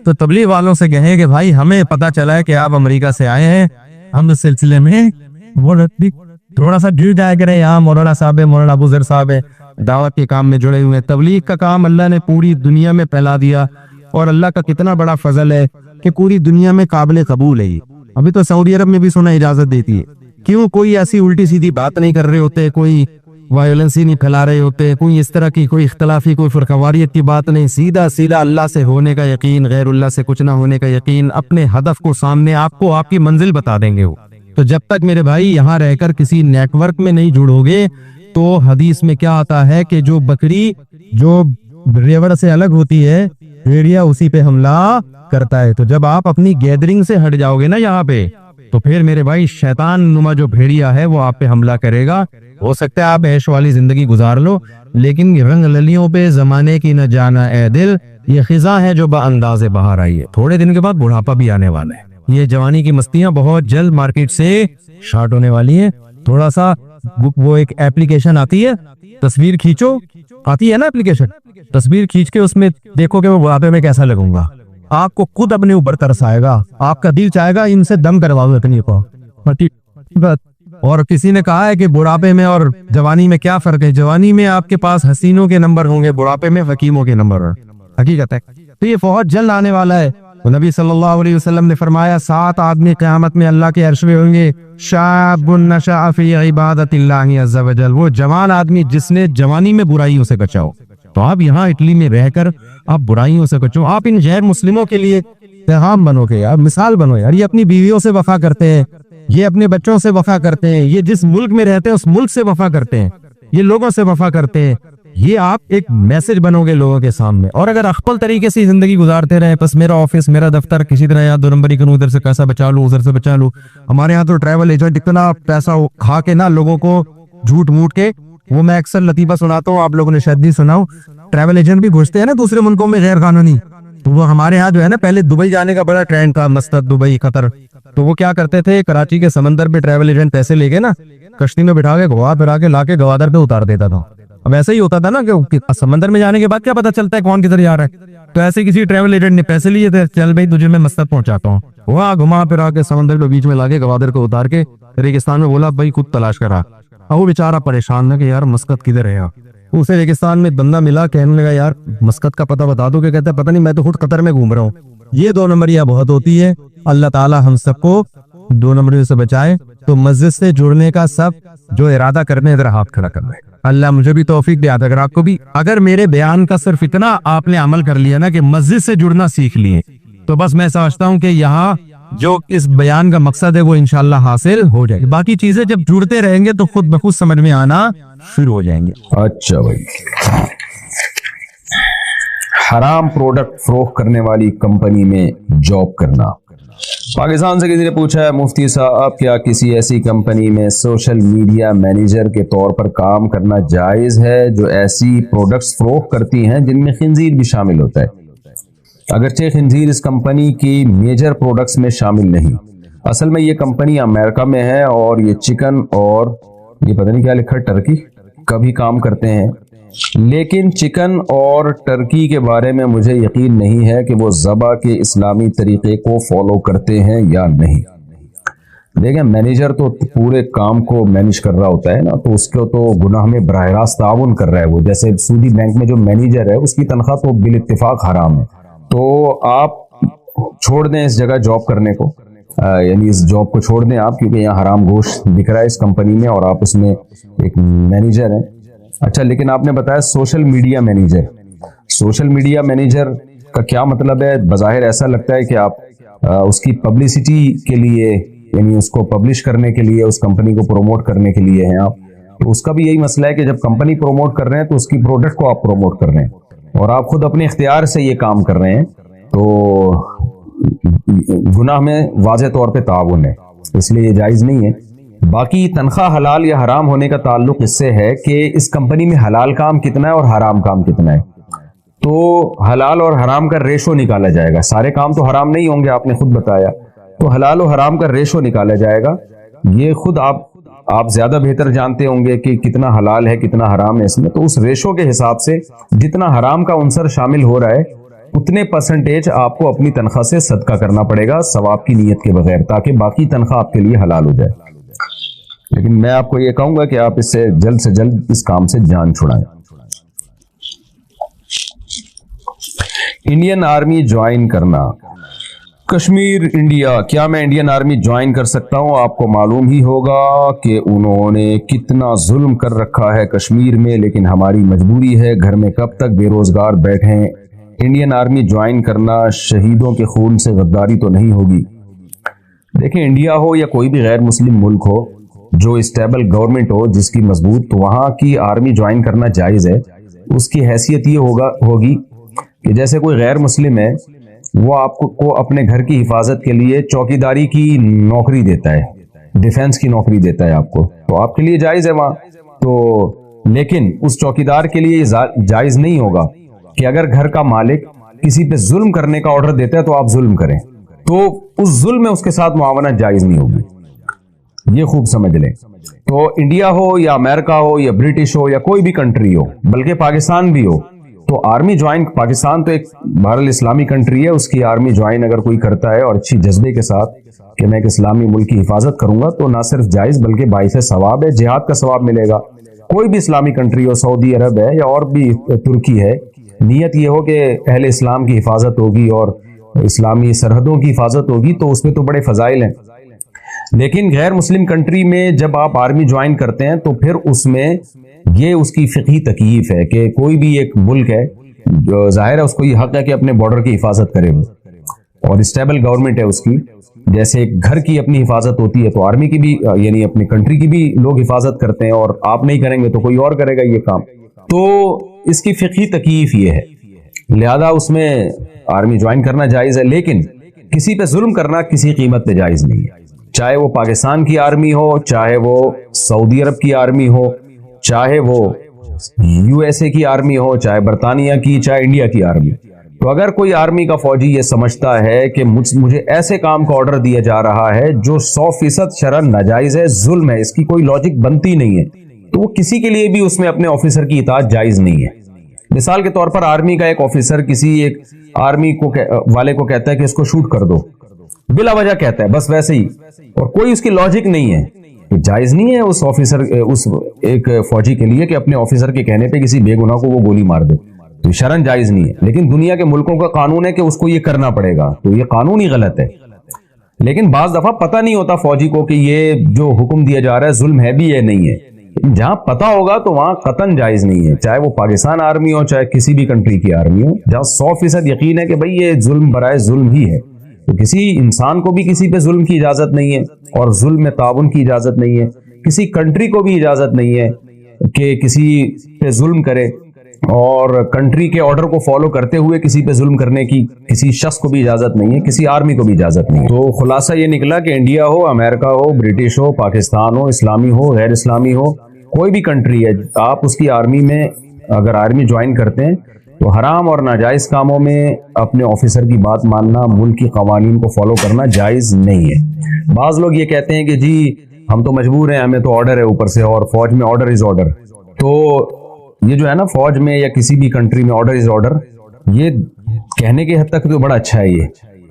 تو تبلیغ والوں سے کہیں کہ بھائی ہمیں پتا چلا ہے کہ آپ امریکہ سے آئے ہیں, ہم اس سلسلے میں تھوڑا سا جڑ جایا کریں. یہاں مولانا صاحب ہے, مولانا ابو ذر صاحب ہے, دعوت کے کام میں جڑے ہوئے ہیں. تبلیغ کا کام اللہ نے پوری دنیا میں پھیلا دیا, اور اللہ کا کتنا بڑا فضل ہے کہ پوری دنیا میں قابل قبول ہے. ابھی تو سعودی عرب میں بھی سنا اجازت دیتی ہے. کیوں؟ کوئی ایسی الٹی سیدھی بات نہیں کر رہے ہوتے, کوئی وائلنس نہیں پھیلا رہے ہوتے, کوئی اس طرح کی کوئی اختلافی کوئی فرقواریت کی بات نہیں. سیدھا سیدھا اللہ سے ہونے کا یقین, غیر اللہ سے کچھ نہ ہونے کا یقین, اپنے ہدف کو سامنے, آپ کو آپ کی منزل بتا دیں گے وہ. تو جب تک میرے بھائی یہاں رہ کر کسی نیٹ ورک میں نہیں جڑو گے, تو حدیث میں کیا آتا ہے کہ جو بکری جو ریوڑ سے الگ ہوتی ہے بھیڑیا اسی پہ حملہ کرتا ہے. تو جب آپ اپنی گیدرنگ سے ہٹ جاؤ گے نا یہاں پہ, تو پھر میرے بھائی شیطان نما جو بھیڑیا ہے وہ آپ پہ حملہ کرے گا. ہو سکتا ہے آپ عیش والی زندگی گزار لو, لیکن رنگ للیوں پہ زمانے کی نہ جانا اے دل, یہ خزاں ہے جو با انداز بہار آئی ہے. تھوڑے دن کے بعد بڑھاپا بھی آنے والا ہے. یہ جوانی کی مستیاں بہت جلد مارکیٹ سے شارٹ ہونے والی ہیں. تھوڑا سا وہ ایک ایپلیکیشن آتی ہے, تصویر کھینچو, آتی ہے نا ایپلیکیشن, تصویر کھینچ کے اس میں دیکھو کہ وہ بڑھاپے میں کیسا لگوں گا. آپ کو خود اپنے اوپر ترس آئے گا, آپ کا دل چاہے گا ان سے دم کروا دو اتنی کو. اور کسی نے کہا ہے کہ بڑھاپے میں اور جوانی میں کیا فرق ہے؟ جوانی میں آپ کے پاس حسینوں کے نمبر ہوں گے, بڑھاپے میں حکیموں کے نمبر. حقیقت ہے. تو یہ بہت جلد آنے والا ہے. نبی صلی اللہ علیہ وسلم نے فرمایا 7 آدمی قیامت میں اللہ کے عرش میں ہوں گے. شاب نشأ فی عبادت اللہ عز وجل, وہ جوان آدمی جس نے جوانی میں برائیوں سے بچاؤ. تو آپ یہاں اٹلی میں رہ کر آپ برائیوں سے بچو, آپ ان غیر مسلموں کے لیے پیغام بنو گے یار, مثال بنو یار. یہ اپنی بیویوں سے وفا کرتے ہیں, یہ اپنے بچوں سے وفا کرتے ہیں, یہ جس ملک میں رہتے ہیں اس ملک سے وفا کرتے ہیں, یہ لوگوں سے وفا کرتے ہیں. یہ آپ ایک میسج بنو گے لوگوں کے سامنے. اور اگر اخپل طریقے سے زندگی گزارتے رہے, بس میرا آفس, میرا دفتر, کسی طرح یا 2 نمبری کروں, ادھر سے پیسہ بچا لوں, ادھر سے بچا لوں. ہمارے یہاں تو ٹریول ایجنٹ اتنا پیسہ کھا کے نا لوگوں کو جھوٹ موٹ کے, وہ میں اکثر لطیفہ سناتا ہوں, آپ لوگوں نے شاید نہیں سنا ہو. ٹریول ایجنٹ بھی گھستے ہیں نا دوسرے ملکوں میں غیر قانونی, تو وہ ہمارے یہاں جو ہے نا, پہلے دبئی جانے کا بڑا ٹرینڈ تھا, مسقط, دبئی, قطر. تو وہ کیا کرتے تھے, کراچی کے سمندر پہ ٹریول ایجنٹ پیسے لے کے نا کشتی میں بٹھا کے گوا پھرا کے لا کے گوادر پہ اتار دیتا تھا. اب ایسا ہی ہوتا تھا نا کہ سمندر میں جانے کے بعد کیا پتا چلتا ہے کون کدھر جا رہا ہے. تو ایسے کسی ٹریول ایجنٹ نے پیسے لیے تھے, چل بھائی تجھے میں مسقط پہنچاتا ہوں, وہاں گھما پھرا کے سمندر کے بیچ میں لا کے گوادر کو اتار کے ریگستان میں بولا بھائی خود تلاش کرا. اب وہ بیچارہ پریشان ہے کہ یار مسقط کدھر ہے. اسے ریگستان میں بندہ ملا, کہنے لگا یار مسقط کا پتہ بتا دو. کہ کہتا ہے پتہ نہیں, میں تو خود قطر میں گھوم رہا ہوں. یہ 2 نمبریہ بہت ہوتی ہے. اللہ تعالی ہم سب کو 2 نمبریوں سے بچائے. تو مسجد سے جڑنے کا سب جو ارادہ کرنے ادھر ہاتھ کھڑا کر لے. اللہ مجھے بھی توفیق دے. اگر آپ کو بھی, اگر میرے بیان کا صرف اتنا آپ نے عمل کر لیا نا کہ مسجد سے جڑنا سیکھ لیے, تو بس میں سمجھتا ہوں کہ یہاں جو اس بیان کا مقصد ہے وہ انشاءاللہ حاصل ہو جائے گی. باقی چیزیں جب جڑتے رہیں گے تو خود بخود سمجھ میں آنا شروع ہو جائیں گے. اچھا بھائی, حرام پروڈکٹ فروخت کرنے والی کمپنی میں جاب کرنا. پاکستان سے کسی نے پوچھا ہے, مفتی صاحب کیا کسی ایسی کمپنی میں سوشل میڈیا مینیجر کے طور پر کام کرنا جائز ہے جو ایسی پروڈکٹس فروخت کرتی ہیں جن میں خنزیر بھی شامل ہوتا ہے؟ اگرچہ خنزیر اس کمپنی کی میجر پروڈکٹس میں شامل نہیں. اصل میں یہ کمپنی امریکہ میں ہے اور یہ چکن اور یہ پتہ نہیں کیا لکھا, ٹرکی کا بھی کام کرتے ہیں. لیکن چکن اور ٹرکی کے بارے میں مجھے یقین نہیں ہے کہ وہ ذبح کے اسلامی طریقے کو فالو کرتے ہیں یا نہیں. دیکھیں, مینیجر تو پورے کام کو مینیج کر رہا ہوتا ہے نا, تو اس کو تو گناہ میں براہ راست تعاون کر رہا ہے. وہ جیسے سودی بینک میں جو مینیجر ہے اس کی تنخواہ تو بالاتفاق حرام ہے. تو آپ چھوڑ دیں اس جگہ جاب کرنے کو, یعنی اس جاب کو چھوڑ دیں آپ, کیونکہ یہاں حرام گوشت دکھ رہا ہے اس کمپنی میں اور آپ اس میں ایک مینیجر ہیں. اچھا, لیکن آپ نے بتایا social media manager. Social media manager کا کیا مطلب ہے؟ بظاہر ایسا لگتا ہے کہ آپ اس کی پبلسٹی کے لیے, یعنی اس کو پبلش کرنے کے لیے, اس کمپنی کو پروموٹ کرنے کے لیے ہیں آپ. تو اس کا بھی یہی مسئلہ ہے کہ جب کمپنی پروموٹ کر رہے ہیں تو اس کی پروڈکٹ کو آپ پروموٹ کر رہے ہیں اور آپ خود اپنے اختیار سے یہ کام کر رہے ہیں, تو گناہ میں واضح طور پہ تعاون ہے, اس لیے یہ جائز نہیں ہے. باقی تنخواہ حلال یا حرام ہونے کا تعلق اس سے ہے کہ اس کمپنی میں حلال کام کتنا ہے اور حرام کام کتنا ہے. تو حلال اور حرام کا ریشو نکالا جائے گا. سارے کام تو حرام نہیں ہوں گے, آپ نے خود بتایا, تو حلال و حرام کا ریشو نکالا جائے گا. یہ خود آپ زیادہ بہتر جانتے ہوں گے کہ کتنا حلال ہے کتنا حرام ہے اس میں. تو اس ریشو کے حساب سے جتنا حرام کا عنصر شامل ہو رہا ہے اتنے پرسنٹیج آپ کو اپنی تنخواہ سے صدقہ کرنا پڑے گا ثواب کی نیت کے بغیر, تاکہ باقی تنخواہ آپ کے لیے حلال ہو جائے. لیکن میں آپ کو یہ کہوں گا کہ آپ اس سے جلد اس کام سے جان چھڑائیں. انڈین آرمی جوائن کرنا. کشمیر انڈیا, کیا میں انڈین آرمی جوائن کر سکتا ہوں؟ آپ کو معلوم ہی ہوگا کہ انہوں نے کتنا ظلم کر رکھا ہے کشمیر میں, لیکن ہماری مجبوری ہے, گھر میں کب تک بے روزگار بیٹھیں. انڈین آرمی جوائن کرنا شہیدوں کے خون سے غداری تو نہیں ہوگی؟ دیکھیں, انڈیا ہو یا کوئی بھی غیر مسلم ملک ہو جو اسٹیبل گورنمنٹ ہو جس کی مضبوط, تو وہاں کی آرمی جوائن کرنا جائز ہے. اس کی حیثیت یہ ہوگی کہ جیسے کوئی غیر مسلم ہے, وہ آپ کو اپنے گھر کی حفاظت کے لیے چوکیداری کی نوکری دیتا ہے, ڈیفنس کی نوکری دیتا ہے آپ کو, تو آپ کے لیے جائز ہے وہاں. تو لیکن اس چوکیدار کے لیے جائز نہیں ہوگا کہ اگر گھر کا مالک کسی پہ ظلم کرنے کا آرڈر دیتا ہے تو آپ ظلم کریں, تو اس ظلم میں اس کے ساتھ معاونت جائز نہیں ہوگی. یہ خوب سمجھ لیں. تو انڈیا ہو یا امریکہ ہو یا برٹش ہو یا کوئی بھی کنٹری ہو, بلکہ پاکستان بھی ہو, تو آرمی جوائن, پاکستان تو ایک بہرحال اسلامی کنٹری ہے, اس کی آرمی جوائن اگر کوئی کرتا ہے اور اچھی جذبے کے ساتھ کہ میں ایک اسلامی ملک کی حفاظت کروں گا, تو نہ صرف جائز بلکہ باعث ثواب ہے, جہاد کا ثواب ملے گا. کوئی بھی اسلامی کنٹری ہو, سعودی عرب ہے یا اور بھی ترکی ہے, نیت یہ ہو کہ اہل اسلام کی حفاظت ہوگی اور اسلامی سرحدوں کی حفاظت ہوگی, تو اس میں تو بڑے فضائل ہیں. لیکن غیر مسلم کنٹری میں جب آپ آرمی جوائن کرتے ہیں تو پھر اس میں یہ اس کی فقہی تکییف ہے کہ کوئی بھی ایک ملک ہے جو ظاہر ہے اس کو یہ حق ہے کہ اپنے بارڈر کی حفاظت کرے اور اسٹیبل گورنمنٹ ہے اس کی، جیسے ایک گھر کی اپنی حفاظت ہوتی ہے تو آرمی کی بھی یعنی اپنی کنٹری کی بھی لوگ حفاظت کرتے ہیں، اور آپ نہیں کریں گے تو کوئی اور کرے گا یہ کام. تو اس کی فقہی تکییف یہ ہے، لہذا اس میں آرمی جوائن کرنا جائز ہے، لیکن کسی پہ ظلم کرنا کسی قیمت پہ جائز نہیں ہے، چاہے وہ پاکستان کی آرمی ہو، چاہے وہ سعودی عرب کی آرمی ہو، چاہے وہ یو ایس اے کی آرمی ہو، چاہے برطانیہ کی، چاہے انڈیا کی آرمی. تو اگر کوئی آرمی کا فوجی یہ سمجھتا ہے کہ مجھے ایسے کام کا آرڈر دیا جا رہا ہے جو 100% شرعاً ناجائز ہے، ظلم ہے، اس کی کوئی لاجک بنتی نہیں ہے، تو وہ کسی کے لیے بھی اس میں اپنے آفیسر کی اطاعت جائز نہیں ہے. مثال کے طور پر آرمی کا ایک آفیسر کسی ایک آرمی والے کو کہتا ہے کہ اس کو شوٹ کر دو، بلا وجہ کہتا ہے بس ویسے ہی، اور کوئی اس کی لاجک نہیں ہے، تو جائز نہیں ہے اس آفیسر اس ایک فوجی کے لیے کہ اپنے آفیسر کے کہنے پہ کسی بے گناہ کو وہ گولی مار دے، تو شرعاً جائز نہیں ہے. لیکن دنیا کے ملکوں کا قانون ہے کہ اس کو یہ کرنا پڑے گا، تو یہ قانون ہی غلط ہے. لیکن بعض دفعہ پتہ نہیں ہوتا فوجی کو کہ یہ جو حکم دیا جا رہا ہے ظلم ہے بھی یا نہیں ہے. جہاں پتہ ہوگا تو وہاں قطعاً جائز نہیں ہے، چاہے وہ پاکستان آرمی ہو، چاہے کسی بھی کنٹری کی آرمی ہو، جہاں 100% یقین ہے کہ بھئی یہ ظلم برائے ظلم ہی ہے. تو کسی انسان کو بھی کسی پہ ظلم کی اجازت نہیں ہے، اور ظلم میں تعاون کی اجازت نہیں ہے. کسی کنٹری کو بھی اجازت نہیں ہے کہ کسی پہ ظلم کرے، اور کنٹری کے آرڈر کو فالو کرتے ہوئے کسی پہ ظلم کرنے کی کسی شخص کو بھی اجازت نہیں ہے، کسی آرمی کو بھی اجازت نہیں ہے. تو خلاصہ یہ نکلا کہ انڈیا ہو، امریکہ ہو، برٹش ہو، پاکستان ہو، اسلامی ہو، غیر اسلامی ہو، کوئی بھی کنٹری ہے، آپ اس کی آرمی میں اگر آرمی جوائن کرتے ہیں تو حرام اور ناجائز کاموں میں اپنے آفیسر کی بات ماننا، ملک کی قوانین کو فالو کرنا جائز نہیں ہے. بعض لوگ یہ کہتے ہیں کہ جی ہم تو مجبور ہیں، ہمیں تو آرڈر ہے اوپر سے، اور فوج میں آرڈر از آرڈر. تو یہ جو ہے نا فوج میں یا کسی بھی کنٹری میں آرڈر از آرڈر، یہ کہنے کے حد تک تو بڑا اچھا ہے یہ،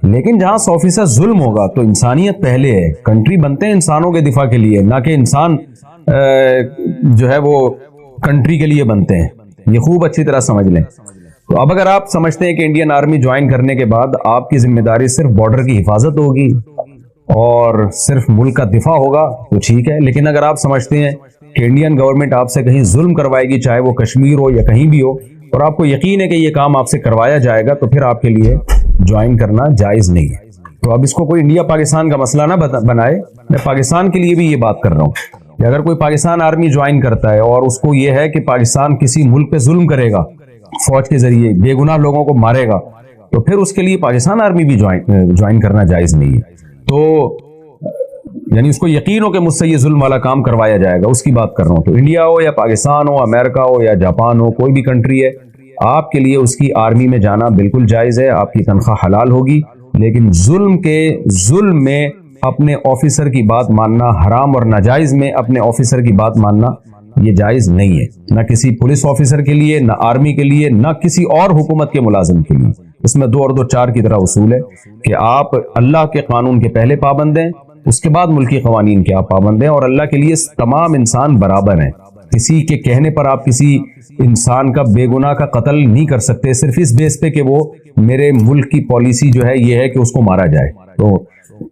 لیکن جہاں 100% ظلم ہوگا تو انسانیت پہلے ہے. کنٹری بنتے ہیں انسانوں کے دفاع کے لیے، نہ کہ انسان جو ہے وہ کنٹری کے لیے بنتے ہیں. یہ خوب اچھی طرح سمجھ لیں. تو اب اگر آپ سمجھتے ہیں کہ انڈین آرمی جوائن کرنے کے بعد آپ کی ذمہ داری صرف بارڈر کی حفاظت ہوگی اور صرف ملک کا دفاع ہوگا تو ٹھیک ہے، لیکن اگر آپ سمجھتے ہیں کہ انڈین گورنمنٹ آپ سے کہیں ظلم کروائے گی، چاہے وہ کشمیر ہو یا کہیں بھی ہو، اور آپ کو یقین ہے کہ یہ کام آپ سے کروایا جائے گا، تو پھر آپ کے لیے جوائن کرنا جائز نہیں ہے. تو اب اس کو کوئی انڈیا پاکستان کا مسئلہ نہ بنائے. میں پاکستان کے لیے بھی یہ بات کر رہا ہوں کہ اگر کوئی پاکستان آرمی جوائن کرتا ہے اور اس کو یہ ہے کہ پاکستان کسی ملک پہ ظلم کرے گا، فوج کے ذریعے بے گناہ لوگوں کو مارے گا، تو پھر اس کے لیے پاکستان آرمی بھی جوائن کرنا جائز نہیں ہے. تو یعنی اس کو یقین ہو کہ مجھ سے یہ ظلم والا کام کروایا جائے گا، اس کی بات کر رہا ہوں. تو انڈیا ہو یا پاکستان ہو، امریکہ ہو یا جاپان ہو، کوئی بھی کنٹری ہے، آپ کے لیے اس کی آرمی میں جانا بالکل جائز ہے، آپ کی تنخواہ حلال ہوگی. لیکن ظلم میں اپنے آفیسر کی بات ماننا حرام، اور ناجائز میں اپنے آفیسر کی بات ماننا یہ جائز نہیں ہے، نہ کسی پولیس آفیسر کے لیے، نہ آرمی کے لیے، نہ کسی اور حکومت کے ملازم کے لیے. اس میں 2 اور 2 4 کی طرح اصول ہے کہ آپ اللہ کے قانون کے پہلے پابند ہیں، اس کے بعد ملکی قوانین کے آپ پابند ہیں، اور اللہ کے لیے تمام انسان برابر ہیں. کسی کے کہنے پر آپ کسی انسان کا بے گناہ کا قتل نہیں کر سکتے صرف اس بیس پہ کہ وہ میرے ملک کی پالیسی جو ہے یہ ہے کہ اس کو مارا جائے. تو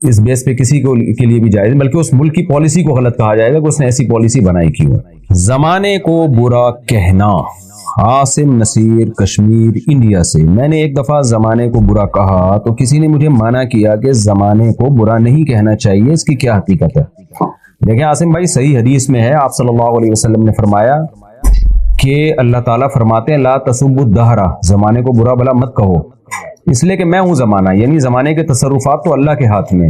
اس بیس پہ کسی کے لیے بھی جائز، بلکہ اس ملک کی پالیسی کو غلط کہا جائے گا کہ اس نے ایسی پالیسی بنائی کیوں. زمانے کو برا کہنا. عاصم نصیر کشمیر انڈیا سے. میں نے ایک دفعہ زمانے کو برا کہا تو کسی نے مجھے منع کیا کہ زمانے کو برا نہیں کہنا چاہیے، اس کی کیا حقیقت ہے؟ دیکھیں عاصم بھائی، صحیح حدیث میں ہے، آپ صلی اللہ علیہ وسلم نے فرمایا کہ اللہ تعالیٰ فرماتے ہیں لا تسبوا الدہر، زمانے کو برا بھلا مت کہو، اس لیے کہ میں ہوں زمانہ، یعنی زمانے کے تصرفات تو اللہ کے ہاتھ میں.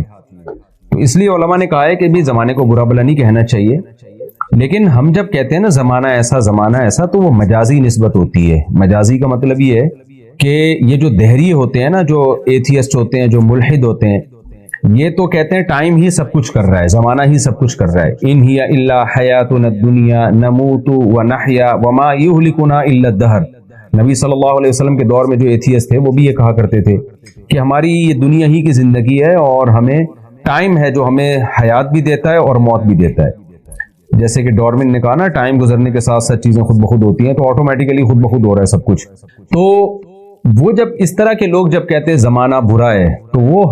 تو اس لیے علماء نے کہا ہے کہ بھی زمانے کو برا بھلا نہیں کہنا چاہیے. لیکن ہم جب کہتے ہیں نا زمانہ ایسا تو وہ مجازی نسبت ہوتی ہے. مجازی کا مطلب یہ ہے کہ یہ جو دہری ہوتے ہیں نا، جو ایتھیسٹ ہوتے ہیں، جو ملحد ہوتے ہیں، یہ تو کہتے ہیں ٹائم ہی سب کچھ کر رہا ہے، زمانہ ہی سب کچھ کر رہا ہے. ان ہی الا حیاتنا الدنیا نموت ونحیا وما یہلکنا الا الدہر. نبی صلی اللہ علیہ وسلم کے دور میں جو ایتھیسٹ تھے وہ بھی یہ کہا کرتے تھے کہ ہماری یہ دنیا ہی کی زندگی ہے، اور ہمیں ٹائم ہے جو ہمیں حیات بھی دیتا ہے اور موت بھی دیتا ہے. جیسے کہ ڈارون نے کہا نا، ٹائم گزرنے کے ساتھ ساتھ چیزیں خود بخود ہوتی ہیں، تو آٹومیٹیکلی خود بخود ہو رہا ہے سب کچھ. تو وہ جب اس طرح کے لوگ جب کہتے ہیں زمانہ برا ہے، تو وہ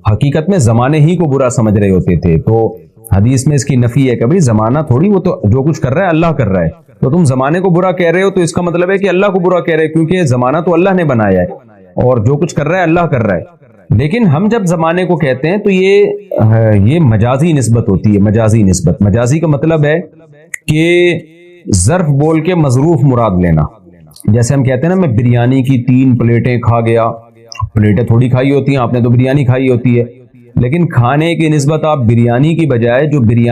حقیقت میں زمانے ہی کو برا سمجھ رہے ہوتے تھے. تو حدیث میں اس کی نفی ہے کہ بھائی زمانہ تھوڑی، وہ تو جو کچھ کر رہا ہے اللہ کر رہا ہے. تو تم زمانے کو برا کہہ رہے ہو تو اس کا مطلب ہے کہ اللہ کو برا کہہ رہے ہو، کیونکہ زمانہ تو اللہ نے بنایا ہے اور جو کچھ کر رہا ہے اللہ کر رہا ہے۔ لیکن ہم جب زمانے کو کہتے ہیں تو یہ مجازی نسبت ہوتی ہے، مجازی نسبت۔ مجازی کا مطلب ہے کہ ظرف بول کے مظروف مراد لینا۔ جیسے ہم کہتے ہیں نا میں بریانی کی 3 پلیٹیں کھا گیا، پلیٹیں تھوڑی کھائی ہوتی ہیں، آپ نے تو بریانی کھائی ہوتی ہے، لیکن کھانے کی نسبت آپ بریانی کی بجائے جو بریانی